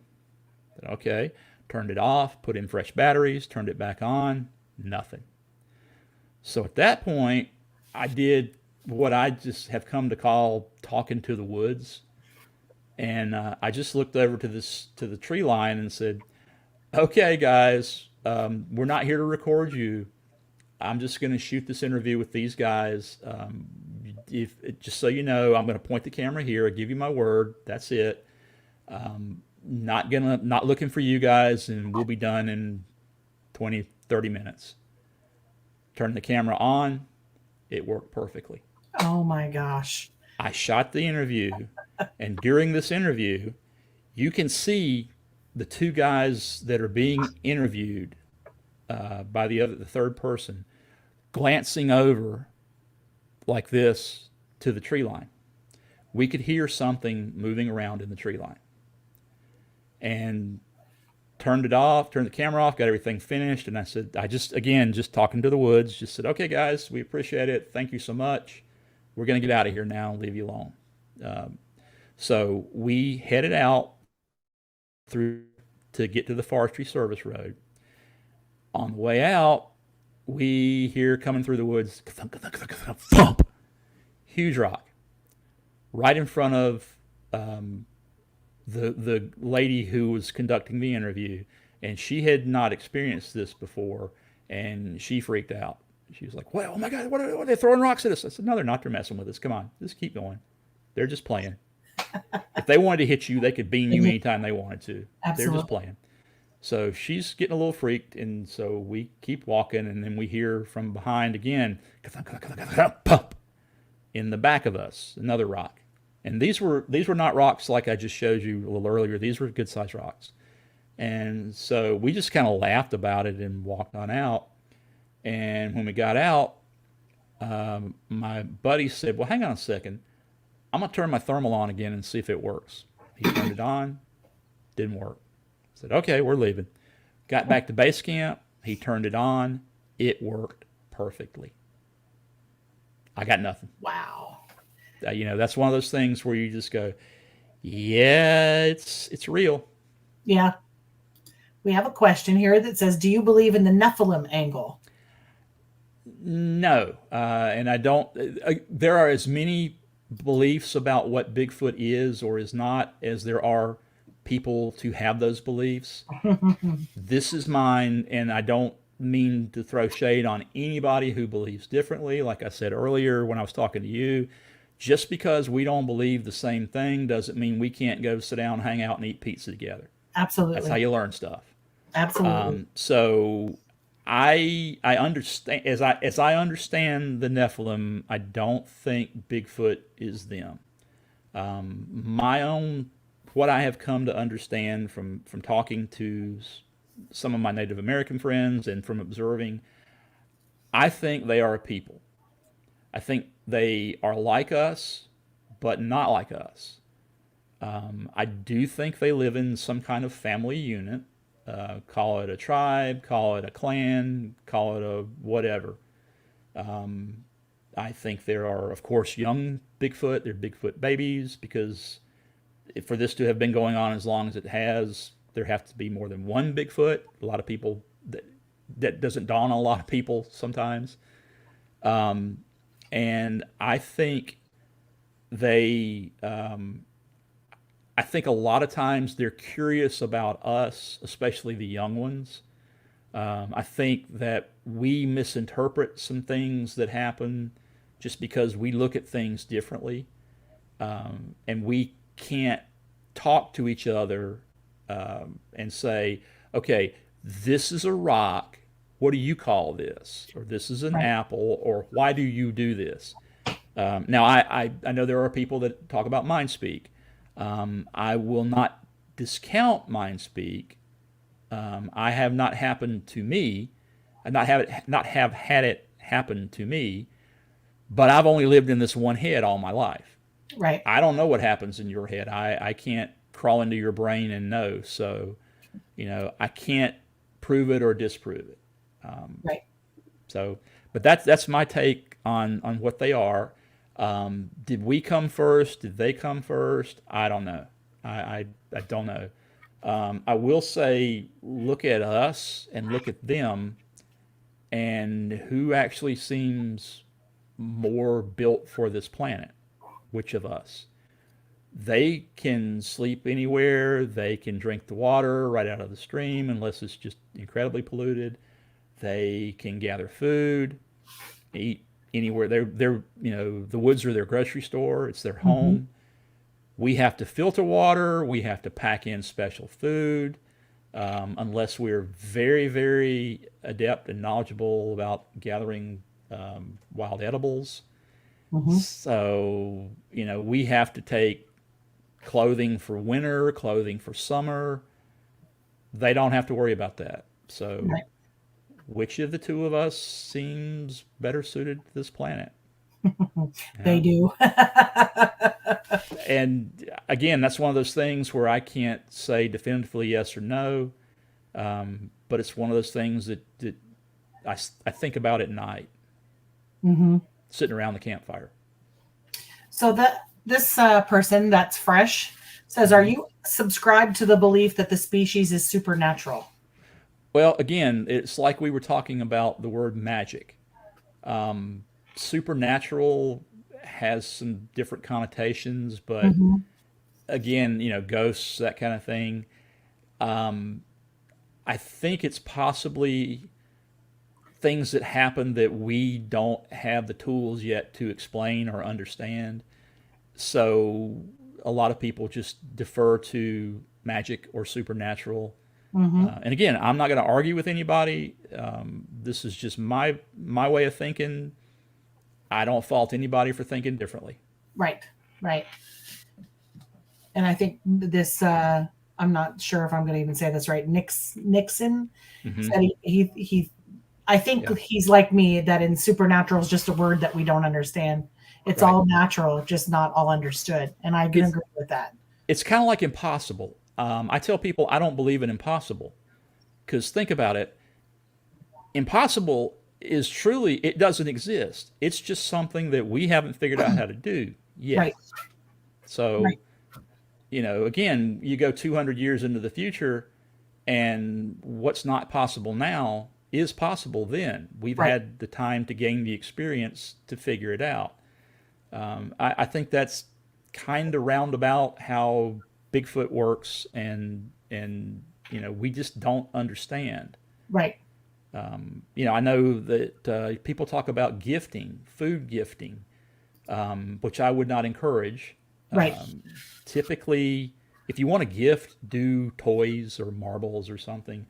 I said, okay. Turned it off, put in fresh batteries, turned it back on, nothing. So at that point, I did what I just have come to call talking to the woods. And I just looked over to the tree line and said, okay, guys, we're not here to record you. I'm just going to shoot this interview with these guys. Just so you know, I'm going to point the camera here. I give you my word. That's it. Not looking for you guys, and we'll be done in 20, 30 minutes. Turn the camera on. It worked perfectly. Oh my gosh. I shot the interview, and during this interview, you can see the 2 guys that are being interviewed by the third person glancing over like this to the tree line. We could hear something moving around in the tree line. And turned it off, turned the camera off, got everything finished, and I said, just talking to the woods, just said, okay, guys, we appreciate it. Thank you so much. We're going to get out of here now and leave you alone. So we headed out to get to the Forestry Service Road. On the way out, we hear coming through the woods, thump, huge rock, right in front of the lady who was conducting the interview, and she had not experienced this before, and she freaked out. She was like, well, oh my God, what are they throwing rocks at us? I said, no, they're not. They're messing with us. Come on, just keep going. They're just playing. If they wanted to hit you, they could beam you anytime they wanted to. Absolutely. They're just playing. So she's getting a little freaked, and so we keep walking, and then we hear from behind again, pump, in the back of us, another rock. And these were not rocks like I just showed you a little earlier. These were good sized rocks. And so we just kind of laughed about it and walked on out. And when we got out, my buddy said, well, hang on a second. I'm going to turn my thermal on again and see if it works. He turned it on. Didn't work. I said, okay, we're leaving. Got back to base camp. He turned it on. It worked perfectly. I got nothing. Wow. That's one of those things where you just go, yeah, it's real. Yeah. We have a question here that says, do you believe in the Nephilim angle? No. And I don't. There are as many beliefs about what Bigfoot is or is not as there are people to have those beliefs. This is mine, and I don't mean to throw shade on anybody who believes differently. Like I said earlier when I was talking to you, just because we don't believe the same thing doesn't mean we can't go sit down, hang out, and eat pizza together. Absolutely. That's how you learn stuff. Absolutely. So I understand, as I understand the Nephilim, I don't think Bigfoot is them. What I have come to understand from talking to some of my Native American friends and from observing, I think they are a people. I think they are like us, but not like us. I do think they live in some kind of family unit. Call it a tribe, call it a clan, call it a whatever. I think there are, of course, young Bigfoot. They're Bigfoot babies because for this to have been going on as long as it has, there have to be more than one Bigfoot. A lot of people, that doesn't dawn on a lot of people sometimes. And I think I think a lot of times they're curious about us, especially the young ones. I think that we misinterpret some things that happen just because we look at things differently. And we can't talk to each other and say, okay, this is a rock. What do you call this? Or this is an apple, or why do you do this? Now, I know there are people that talk about mind speak. I will not discount mind speak. I have not happened to me, and not have had it happen to me, but I've only lived in this one head all my life. Right. I don't know what happens in your head. I can't crawl into your brain and know. So, I can't prove it or disprove it. Right. So, but that's my take on what they are. Did we come first? Did they come first? I don't know. I don't know. I will say, look at us and look at them, and who actually seems more built for this planet? Which of us? They can sleep anywhere. They can drink the water right out of the stream unless it's just incredibly polluted. They can gather food, eat anywhere. They're the woods are their grocery store. It's their home. Mm-hmm. We have to filter water. We have to pack in special food, unless we're very, very adept and knowledgeable about gathering wild edibles. Mm-hmm. So, we have to take clothing for winter, clothing for summer. They don't have to worry about that. So, right. Which of the two of us seems better suited to this planet? They do. And again, that's one of those things where I can't say definitively yes or no, but it's one of those things that I think about at night, sitting around the campfire. So this person that's fresh says, are you subscribed to the belief that the species is supernatural? Well, again, it's like we were talking about the word magic. Supernatural has some different connotations, but again, ghosts, that kind of thing. I think it's possibly things that happen that we don't have the tools yet to explain or understand. So a lot of people just defer to magic or supernatural. Mm-hmm. And again, I'm not going to argue with anybody. This is just my way of thinking. I don't fault anybody for thinking differently. Right. Right. And I think this, I'm not sure if I'm going to even say this right. Nixon said he I think he's like me, that in supernatural is just a word that we don't understand. It's all natural, just not all understood. And I can agree with that. It's kind of like impossible. I tell people I don't believe in impossible, because think about it. Impossible is truly, it doesn't exist. It's just something that we haven't figured out how to do yet. Right. So, again, you go 200 years into the future, and what's not possible now is possible then. We've had the time to gain the experience to figure it out. I think that's kind of roundabout how Bigfoot works, and we just don't understand. Right. I know that people talk about gifting, food gifting, which I would not encourage. Right. Typically, if you want to gift, do toys or marbles or something,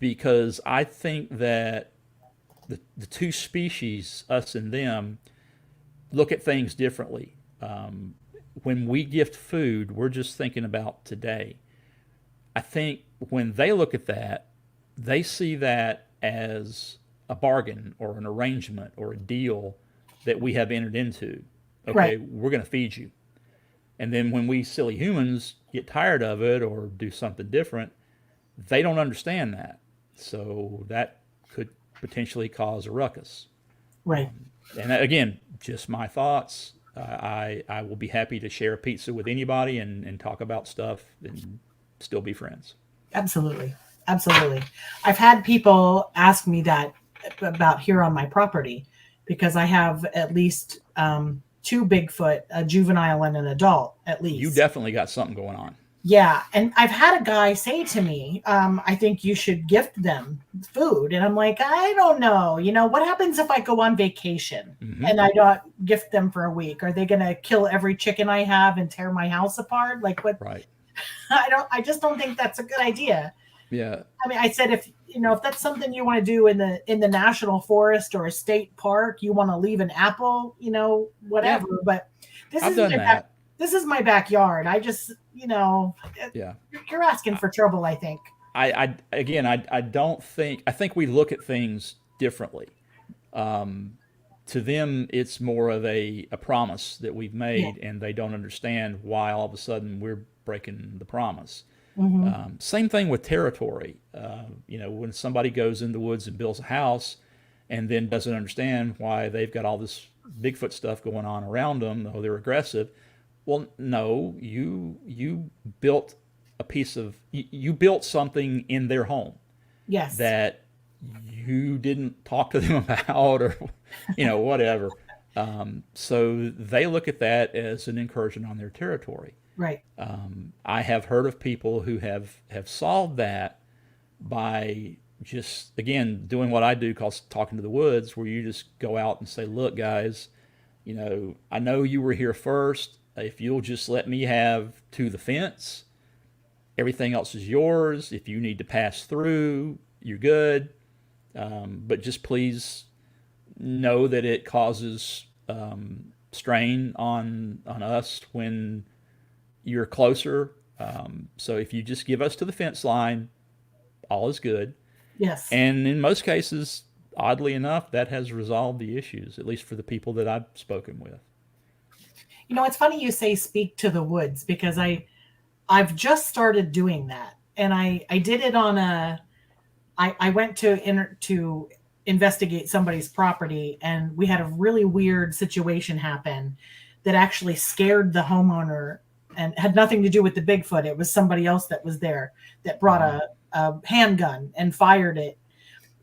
because I think that the two species, us and them, look at things differently. When we gift food, we're just thinking about today. I think when they look at that, they see that as a bargain or an arrangement or a deal that we have entered into. Okay, we're going to feed you. And then when we silly humans get tired of it or do something different, they don't understand that. So that could potentially cause a ruckus. Right. And again, just my thoughts. I will be happy to share a pizza with anybody and talk about stuff and still be friends. Absolutely. Absolutely. I've had people ask me that about here on my property, because I have at least 2 Bigfoot, a juvenile and an adult, at least. You definitely got something going on. Yeah. And I've had a guy say to me, I think you should gift them food. And I'm like, I don't know. What happens if I go on vacation and I don't gift them for a week? Are they going to kill every chicken I have and tear my house apart? Like what? Right. I just don't think that's a good idea. Yeah. I mean, I said, if that's something you want to do in the national forest or a state park, you want to leave an apple, whatever. Yeah. But this is my backyard. I just, you're asking for trouble, I think. I think we look at things differently. To them, it's more of a promise that we've made, and they don't understand why all of a sudden we're breaking the promise. Same thing with territory. When somebody goes in the woods and builds a house and then doesn't understand why they've got all this Bigfoot stuff going on around them, though they're aggressive. Well, no, you built you built something in their home. Yes. That you didn't talk to them about, or whatever. So they look at that as an incursion on their territory. Right. I have heard of people who have solved that by just, again, doing what I do called talking to the woods, where you just go out and say, look, guys, I know you were here first. If you'll just let me have to the fence, everything else is yours. If you need to pass through, you're good. But just please know that it causes strain on us when you're closer. So if you just give us to the fence line, all is good. Yes. And in most cases, oddly enough, that has resolved the issues, at least for the people that I've spoken with. It's funny you say speak to the woods, because I've just started doing that. And I did it on I went to investigate somebody's property, and we had a really weird situation happen that actually scared the homeowner, and had nothing to do with the Bigfoot. It was somebody else that was there that brought a handgun and fired it.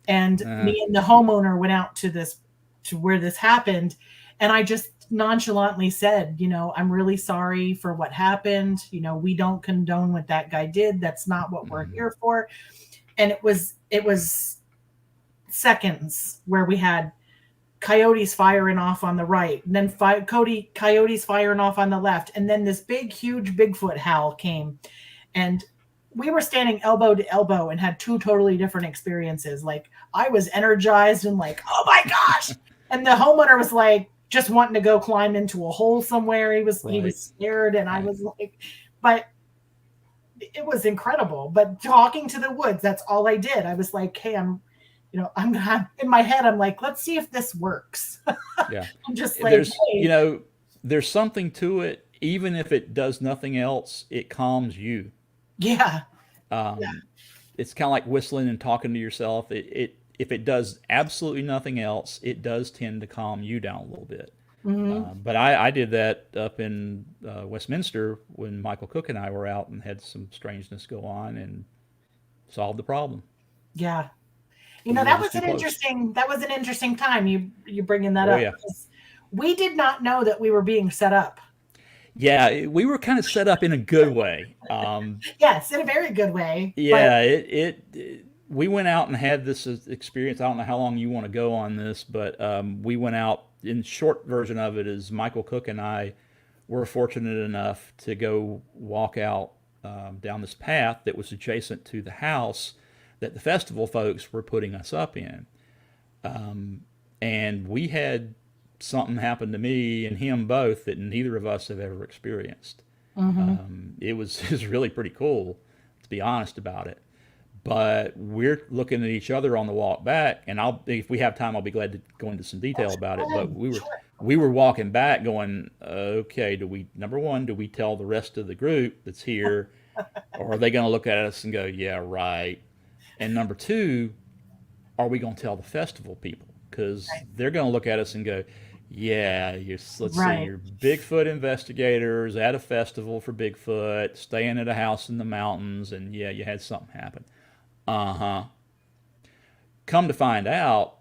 And me and the homeowner went out to where this happened. And I just nonchalantly said, I'm really sorry for what happened. We don't condone what that guy did. That's not what we're here for. And it was seconds where we had coyotes firing off on the right, and then coyotes firing off on the left, and then this big, huge Bigfoot howl came, and we were standing elbow to elbow and had two totally different experiences. Like, I was energized and like, oh my gosh, and the homeowner was like just wanting to go climb into a hole somewhere. He was scared, and I was like, but it was incredible. But talking to the woods, that's all I did. I was like, hey, I'm in my head, I'm like, let's see if this works. Yeah. I'm just like, There's, hey. there's something to it. Even if it does nothing else, it calms you. Yeah. It's kind of like whistling and talking to yourself. If it does absolutely nothing else, it does tend to calm you down a little bit. But I did that up in Westminster when Michael Cook and I were out and had some strangeness go on and solved the problem. Yeah. That was an interesting time. You bringing that up. Yeah. We did not know that we were being set up. Yeah, we were kind of set up in a good way. Yes, in a very good way. Yeah, we went out and had this experience. I don't know how long you want to go on this, but we went out. In short version of it is Michael Cook and I were fortunate enough to go walk out down this path that was adjacent to the house that the festival folks were putting us up in. And we had something happen to me and him both that neither of us have ever experienced. It was really pretty cool, to be honest about it. But we're looking at each other on the walk back, and if we have time, I'll be glad to go into some detail about it. But we were walking back going, okay, number one, do we tell the rest of the group that's here, or are they going to look at us and go, yeah, right? And number two, are we going to tell the festival people? Because they're going to look at us and go, yeah, let's see, you're Bigfoot investigators at a festival for Bigfoot, staying at a house in the mountains, and yeah, you had something happen. Come to find out,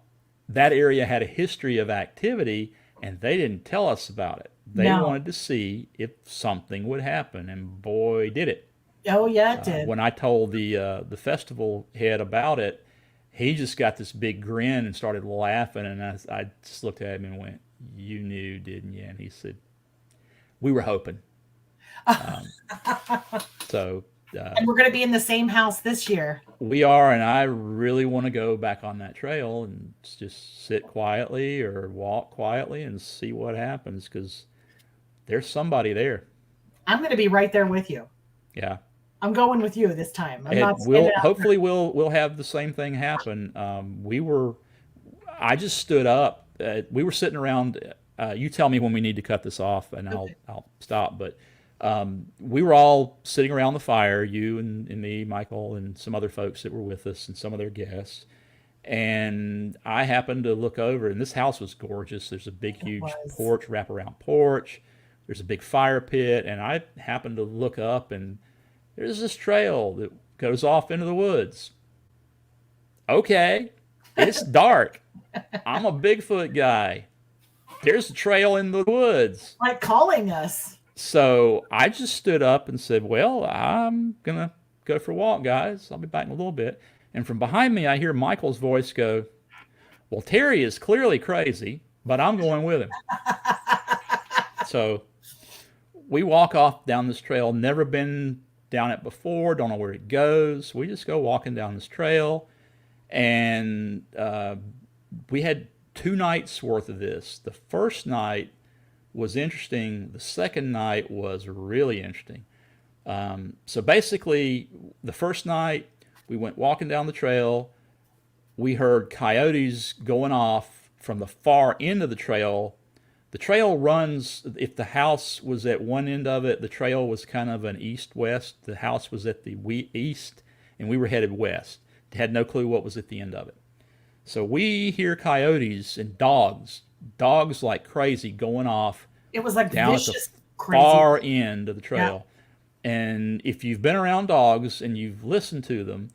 that area had a history of activity, and they didn't tell us about it. They wanted to see if something would happen, and boy, did it. Oh, yeah, it did. When I told the festival head about it, he just got this big grin and started laughing, and I just looked at him and went, you knew, didn't you? And he said, we were hoping. And we're going to be in the same house this year. We are, and I really want to go back on that trail and just sit quietly or walk quietly and see what happens, because there's somebody there. I'm going to be right there with you. Yeah. I'm going with you this time. Hopefully we'll have the same thing happen. I just stood up. We were sitting around. You tell me when we need to cut this off, and I'll stop. But we were all sitting around the fire, you and me, Michael, and some other folks that were with us, and some of their guests. And I happened to look over, and this house was gorgeous. There's a big, huge porch, wraparound porch. There's a big fire pit, and I happened to look up, and there's this trail that goes off into the woods. Okay, it's dark. I'm a Bigfoot guy. There's a trail in the woods. Like calling us. So I just stood up and said, well, I'm going to go for a walk, guys. I'll be back in a little bit. And from behind me, I hear Michael's voice go, well, Terry is clearly crazy, but I'm going with him. So we walk off down this trail, never been down it before, don't know where it goes. We just go walking down this trail, and we had 2 nights worth of this. The first night was interesting. The second night was really interesting. So basically, the first night, we went walking down the trail. We heard coyotes going off from the far end of the trail. The trail runs, if the house was at one end of it, the trail was kind of an east-west. The house was at the east, and we were headed west. Had no clue what was at the end of it. So we hear coyotes and dogs like crazy going off. It was like down vicious, at the crazy. Far end of the trail. Yeah. And if you've been around dogs and you've listened to them,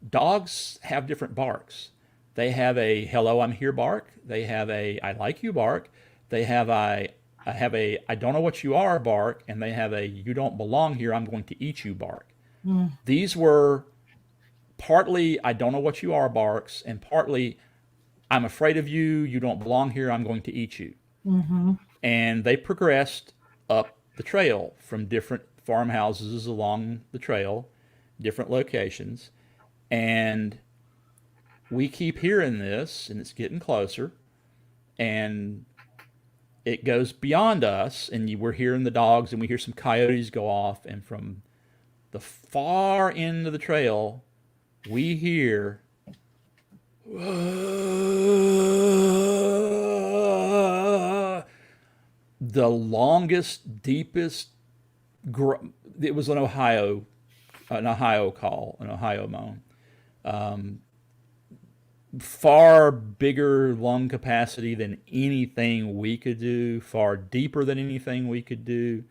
dogs have different barks. They have a hello, I'm here bark. They have a I like you bark. They have a I don't know what you are bark, and they have a you don't belong here, I'm going to eat you bark. These were partly I don't know what you are barks, and partly I'm afraid of you. You don't belong here. I'm going to eat you. And they progressed up the trail from different farmhouses along the trail, different locations. And we keep hearing this, and it's getting closer. And it goes beyond us, and we're hearing the dogs, and we hear some coyotes go off. And from the far end of the trail, we hear the longest, deepest. It was an Ohio call, an Ohio moan. Far bigger lung capacity than anything we could do, far deeper than anything we could do.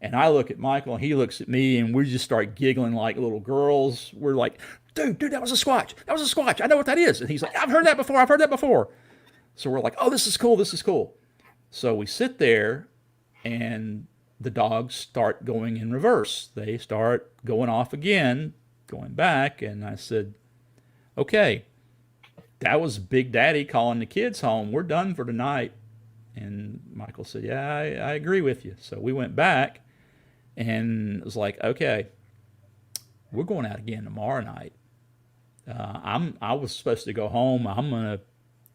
And I look at Michael, and he looks at me, and we just start giggling like little girls. We're like, dude, that was a squatch. That was a squatch. I know what that is. And he's like, I've heard that before. So we're like, oh, this is cool. So we sit there, and the dogs start going in reverse. They start going off again, going back. And I said, okay, that was Big Daddy calling the kids home. We're done for tonight. And Michael said, yeah, I agree with you. So we went back, and it was like, okay, we're going out again tomorrow night. I was supposed to go home. I'm going to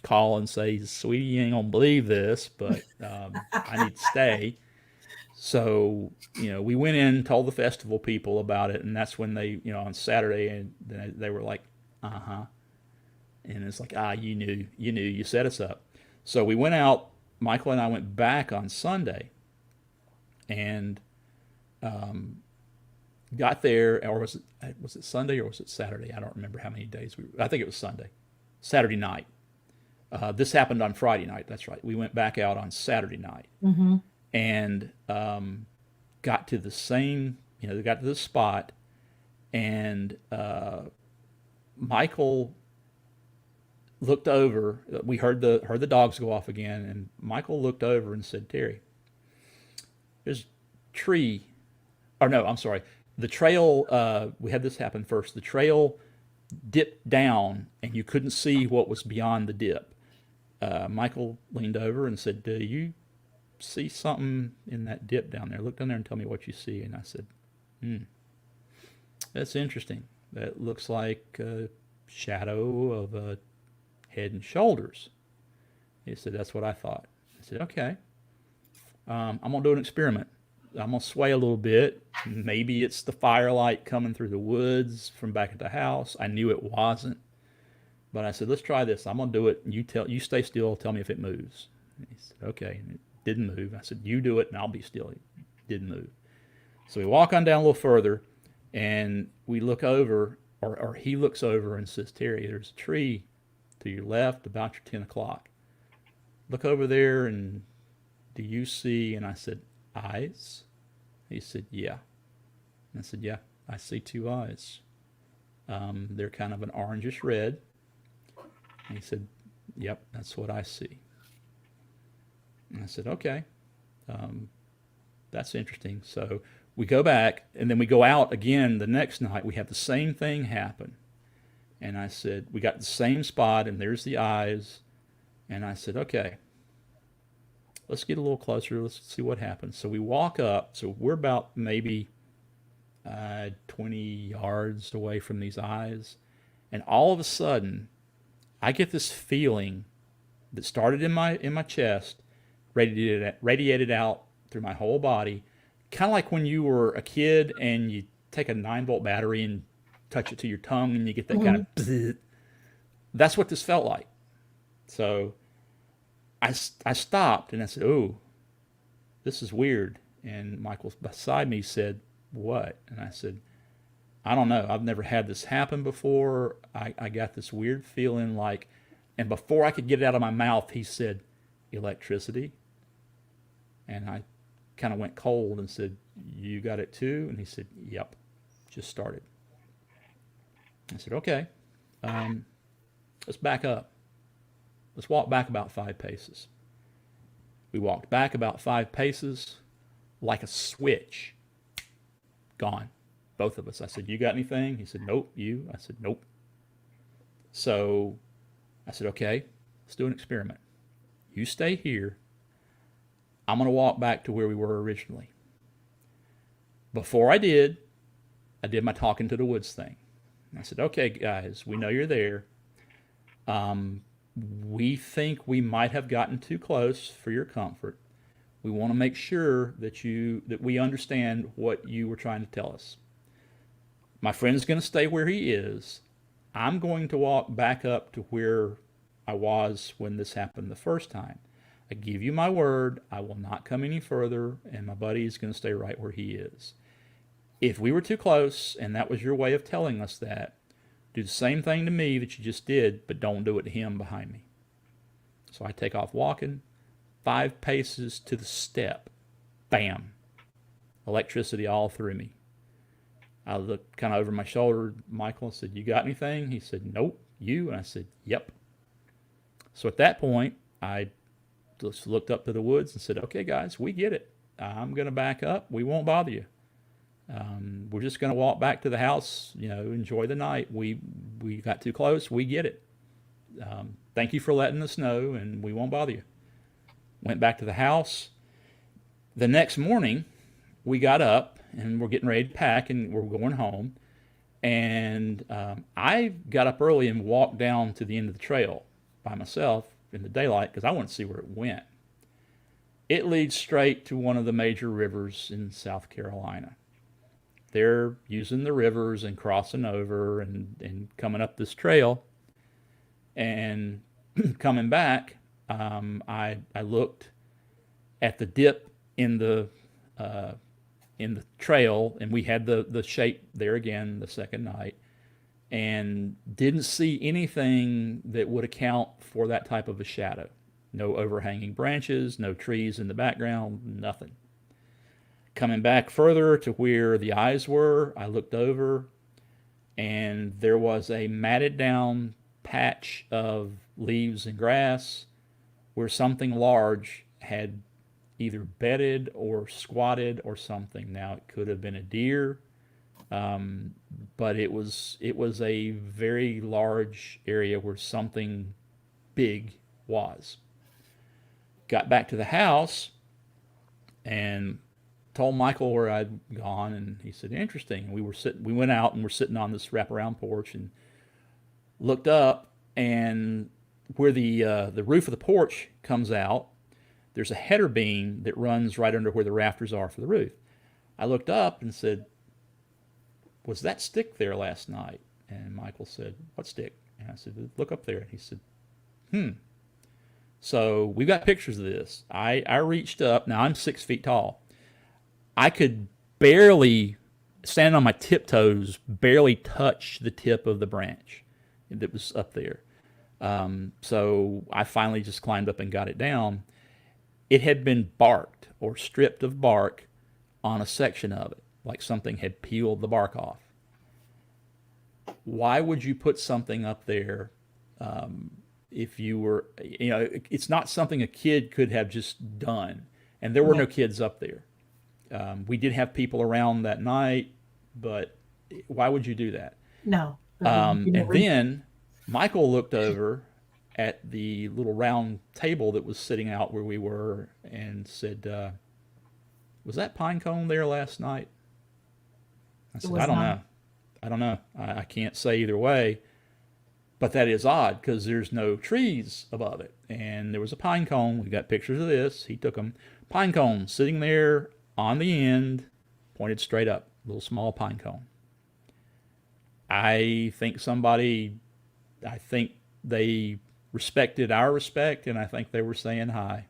call and say, sweetie, you ain't going to believe this, but I need to stay. So, we went in, told the festival people about it, and that's when they, on Saturday, and they were like, uh-huh. And it's like, you knew, you set us up. So we went out, Michael and I went back on Sunday, and got there, or was it Sunday or was it Saturday? I don't remember how many days I think it was Saturday night. This happened on Friday night. That's right. We went back out on Saturday night, and got to the same, they got to the spot, and Michael looked over. We heard the dogs go off again, and Michael looked over and said, Terry, there's a tree. Or no, I'm sorry. The trail, we had this happen first. The trail dipped down, and you couldn't see what was beyond the dip. Michael leaned over and said, do you see something in that dip down there? Look down there and tell me what you see. And I said, that's interesting. That looks like a shadow of a head and shoulders. He said, that's what I thought. I said, okay. I'm going to do an experiment. I'm going to sway a little bit. Maybe it's the firelight coming through the woods from back at the house. I knew it wasn't. But I said, let's try this. I'm going to do it. And you stay still. Tell me if it moves. And he said, okay. And it didn't move. I said, you do it and I'll be still. It didn't move. So we walk on down a little further, and we look over, or he looks over and says, Terry, there's a tree to your left about your 10 o'clock. Look over there, and do you see? And I said, eyes? He said, yeah. And I said, yeah, I see two eyes. They're kind of an orangish red. And he said, yep, that's what I see. And I said, okay, that's interesting. So we go back, and then we go out again the next night. We have the same thing happen. And I said, we got the same spot, and there's the eyes. And I said, okay, let's get a little closer. Let's see what happens. So we walk up. So we're about maybe 20 yards away from these eyes. And all of a sudden, I get this feeling that started in my chest, radiated out through my whole body, kind of like when you were a kid and you take a 9-volt battery and touch it to your tongue and you get that kind of bzzz. That's what this felt like. So I stopped and I said, oh, this is weird. And Michael beside me said, what? And I said, I don't know. I've never had this happen before. I got this weird feeling like, and before I could get it out of my mouth, he said, electricity. And I kind of went cold and said, you got it too? And he said, yep, just started. I said, okay, let's back up. Let's walk back about 5 paces. We walked back about 5 paces, like a switch. Gone. Both of us. I said, you got anything? He said, nope. You? I said, nope. So I said, okay, let's do an experiment. You stay here. I'm going to walk back to where we were originally. Before I did my talking to the woods thing. I said, okay, guys, we know you're there. We think we might have gotten too close for your comfort. We want to make sure that we understand what you were trying to tell us. My friend's going to stay where he is. I'm going to walk back up to where I was when this happened the first time. I give you my word, I will not come any further, and my buddy is going to stay right where he is. If we were too close, and that was your way of telling us that, do the same thing to me that you just did, but don't do it to him behind me. So I take off walking, 5 paces to the step. Bam. Electricity all through me. I looked kind of over my shoulder at Michael and said, you got anything? He said, nope. You? And I said, yep. So at that point, I just looked up to the woods and said, okay, guys, we get it. I'm going to back up. We won't bother you. We're just going to walk back to the house, enjoy the night. We got too close. We get it. Thank you for letting us know, and we won't bother you. Went back to the house. The next morning, we got up, and we're getting ready to pack, and we're going home. And I got up early and walked down to the end of the trail by myself in the daylight because I wanted to see where it went. It leads straight to one of the major rivers in South Carolina. They're using the rivers and crossing over and coming up this trail. And coming back, I looked at the dip in the trail, and we had the shape there again the second night, and didn't see anything that would account for that type of a shadow. No overhanging branches, no trees in the background, nothing. Coming back further to where the eyes were, I looked over, and there was a matted down patch of leaves and grass where something large had either bedded or squatted or something. Now, it could have been a deer, but it was a very large area where something big was. Got back to the house and told Michael where I'd gone, and he said, interesting. We went out and we're sitting on this wraparound porch and looked up, and where the roof of the porch comes out, there's a header beam that runs right under where the rafters are for the roof. I looked up and said, was that stick there last night? And Michael said, what stick? And I said, look up there. And he said, So we've got pictures of this. I reached up. Now, I'm 6 feet tall. I could barely, stand on my tiptoes, barely touch the tip of the branch that was up there. So I finally just climbed up and got it down. It had been barked or stripped of bark on a section of it, like something had peeled the bark off. Why would you put something up there if you were, it's not something a kid could have just done. And there were no kids up there. We did have people around that night, but why would you do that? No. And then Michael looked over at the little round table that was sitting out where we were and said, was that pine cone there last night? I said, I don't know. I can't say either way, but that is odd because there's no trees above it. And there was a pine cone. We got pictures of this. He took them. Pine cone sitting there on the end, pointed straight up, little small pine cone. I think they respected our respect, and I think they were saying hi.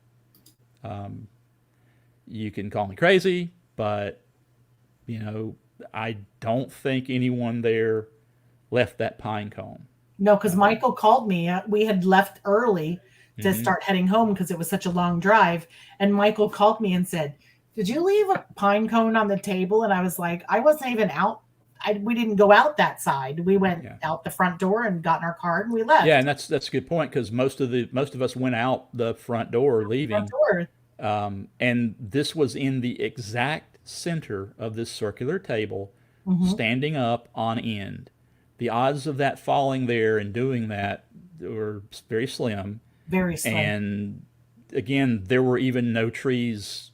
You can call me crazy, but, I don't think anyone there left that pine cone. No, because Michael called me. We had left early to start heading home because it was such a long drive. And Michael called me and said, did you leave a pine cone on the table? And I was like, I wasn't even out. We didn't go out that side. We went out the front door and got in our car and we left. Yeah, and that's a good point because most of us went out the front door leaving. And this was in the exact center of this circular table, standing up on end. The odds of that falling there and doing that were very slim. Very slim. And again, there were even no trees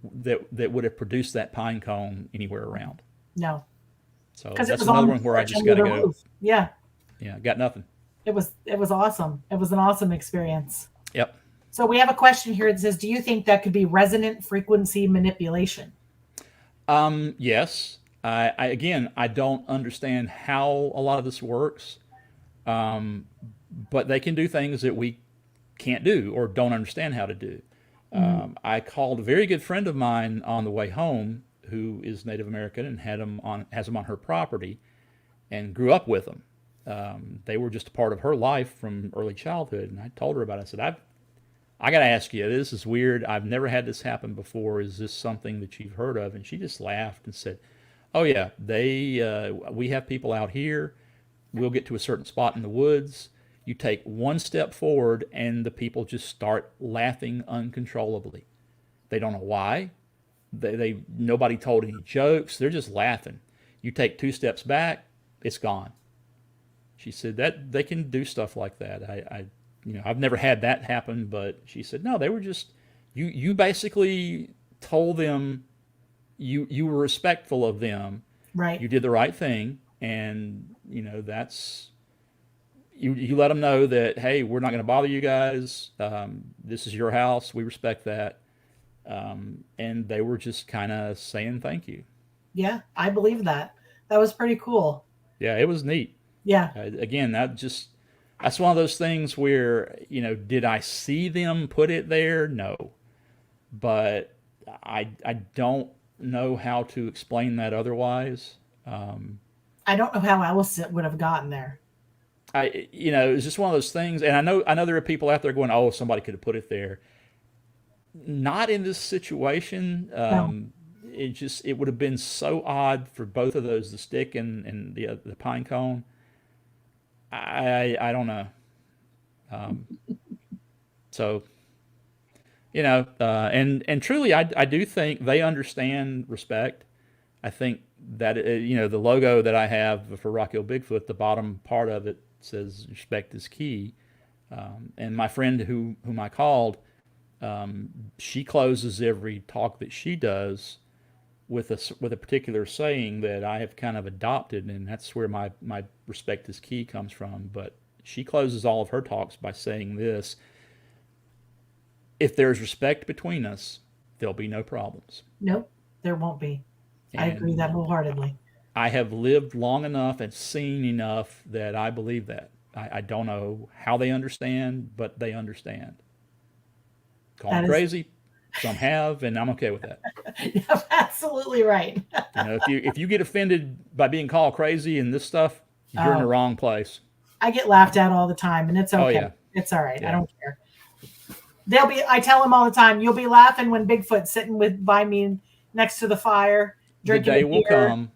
that would have produced that pine cone anywhere around. No. So that's another one where I just got to go. Roof. Yeah. Yeah, got nothing. It was awesome. It was an awesome experience. Yep. So we have a question here that says, do you think that could be resonant frequency manipulation? Yes. I don't understand how a lot of this works, but they can do things that we can't do or don't understand how to do. I called a very good friend of mine on the way home who is Native American and has them on her property and grew up with them. They were just a part of her life from early childhood. And I told her about it. I said, I got to ask you, this is weird. I've never had this happen before. Is this something that you've heard of? And she just laughed and said, oh yeah, we have people out here. We'll get to a certain spot in the woods. You take one step forward and the people just start laughing uncontrollably. They don't know why. Nobody told any jokes. They're just laughing. You take 2 steps back, it's gone. She said that they can do stuff like that. I've never had that happen, but she said, no, they were just, you basically told them you were respectful of them. Right. You did the right thing. And, that's, you let them know that, hey, we're not going to bother you guys. This is your house. We respect that. And they were just kind of saying thank you. Yeah, I believe that. That was pretty cool. Yeah, it was neat. Yeah. Again, that's one of those things where, did I see them put it there? No. But I don't know how to explain that otherwise. I don't know how else it would have gotten there. It's just one of those things. And I know there are people out there going, oh, somebody could have put it there. Not in this situation. No. It would have been so odd for both of those, the stick and the pine cone. I don't know. So, and truly, I do think they understand respect. I think that, the logo that I have for Rock Hill Bigfoot, the bottom part of it says respect is key. And my friend whom I called, she closes every talk that she does with a particular saying that I have kind of adopted, and that's where my respect is key comes from. But she closes all of her talks by saying this: if there's respect between us, there'll be no problems. Nope, there won't be. I agree that wholeheartedly. I have lived long enough and seen enough that I believe that. I don't know how they understand, but they understand. Call them crazy. Some have, and I'm okay with that. You're absolutely right. If you get offended by being called crazy and this stuff, you're in the wrong place. I get laughed at all the time, and it's okay. Oh, yeah. It's all right. Yeah. I don't care. I tell them all the time, you'll be laughing when Bigfoot's sitting by me next to the fire, drinking the day a will beer. come.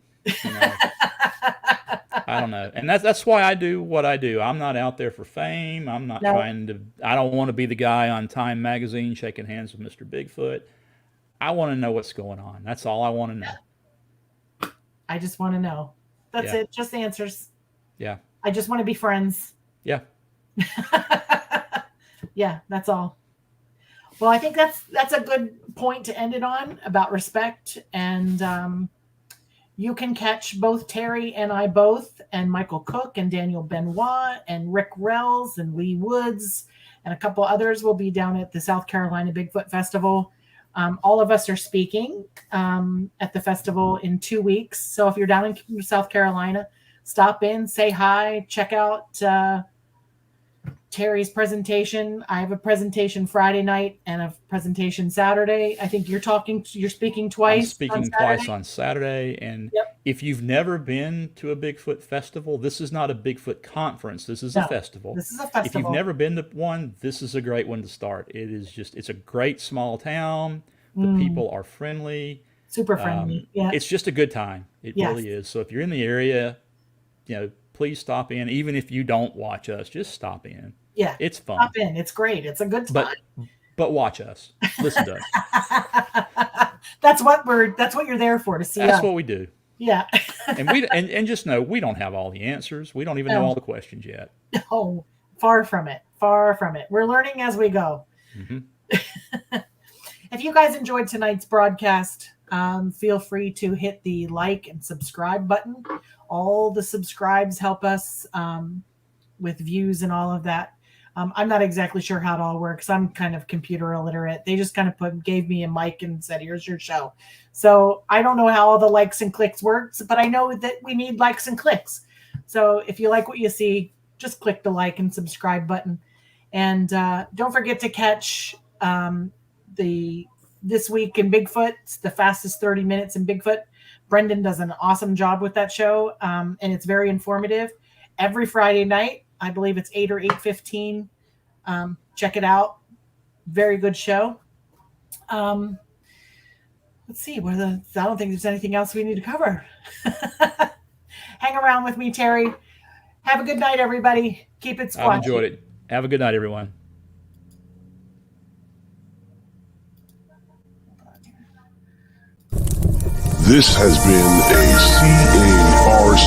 I don't know. And that's why I do what I do. I'm not out there for fame. I'm not I don't want to be the guy on Time magazine shaking hands with Mr. Bigfoot. I want to know what's going on. That's all I want to know. I just want to know. That's it. Just answers. Yeah. I just want to be friends. Yeah. Yeah, that's all. Well, I think that's a good point to end it on, about respect. And you can catch both Terry and I both, and Michael Cook and Daniel Benoit and Rick Rells and Lee Woods and a couple others will be down at the South Carolina Bigfoot Festival. All of us are speaking at the festival in 2 weeks. So if you're down in South Carolina, stop in, say hi, check out Terry's presentation. I have a presentation Friday night and a presentation Saturday. I think you're speaking twice. I'm speaking twice on Saturday. And if you've never been to a Bigfoot festival, this is not a Bigfoot conference. This is a festival. This is a festival. If you've never been to one, this is a great one to start. It's a great small town. The people are friendly. Super friendly. Yeah. It's just a good time. It really is. So if you're in the area, please stop in. Even if you don't watch us, just stop in. Yeah. It's fun. Stop in. It's great. It's a good time. But watch us. Listen to us. That's what you're there for, to see us. That's what we do. Yeah. and just know we don't have all the answers. We don't even know all the questions yet. No, far from it. Far from it. We're learning as we go. Mm-hmm. If you guys enjoyed tonight's broadcast, feel free to hit the like and subscribe button. All the subscribes help us with views and all of that. I'm not exactly sure how it all works. I'm kind of computer illiterate. They just kind of gave me a mic and said, here's your show. So I don't know how all the likes and clicks works, but I know that we need likes and clicks. So if you like what you see, just click the like and subscribe button. And don't forget to catch This Week in Bigfoot. It's the fastest 30 minutes in Bigfoot. Brendan does an awesome job with that show, and it's very informative. Every Friday night, I believe it's 8 or 8:15. Check it out. Very good show. Let's see. I don't think there's anything else we need to cover. Hang around with me, Terry. Have a good night, everybody. Keep it squatchy. I've enjoyed it. Have a good night, everyone. This has been a CARC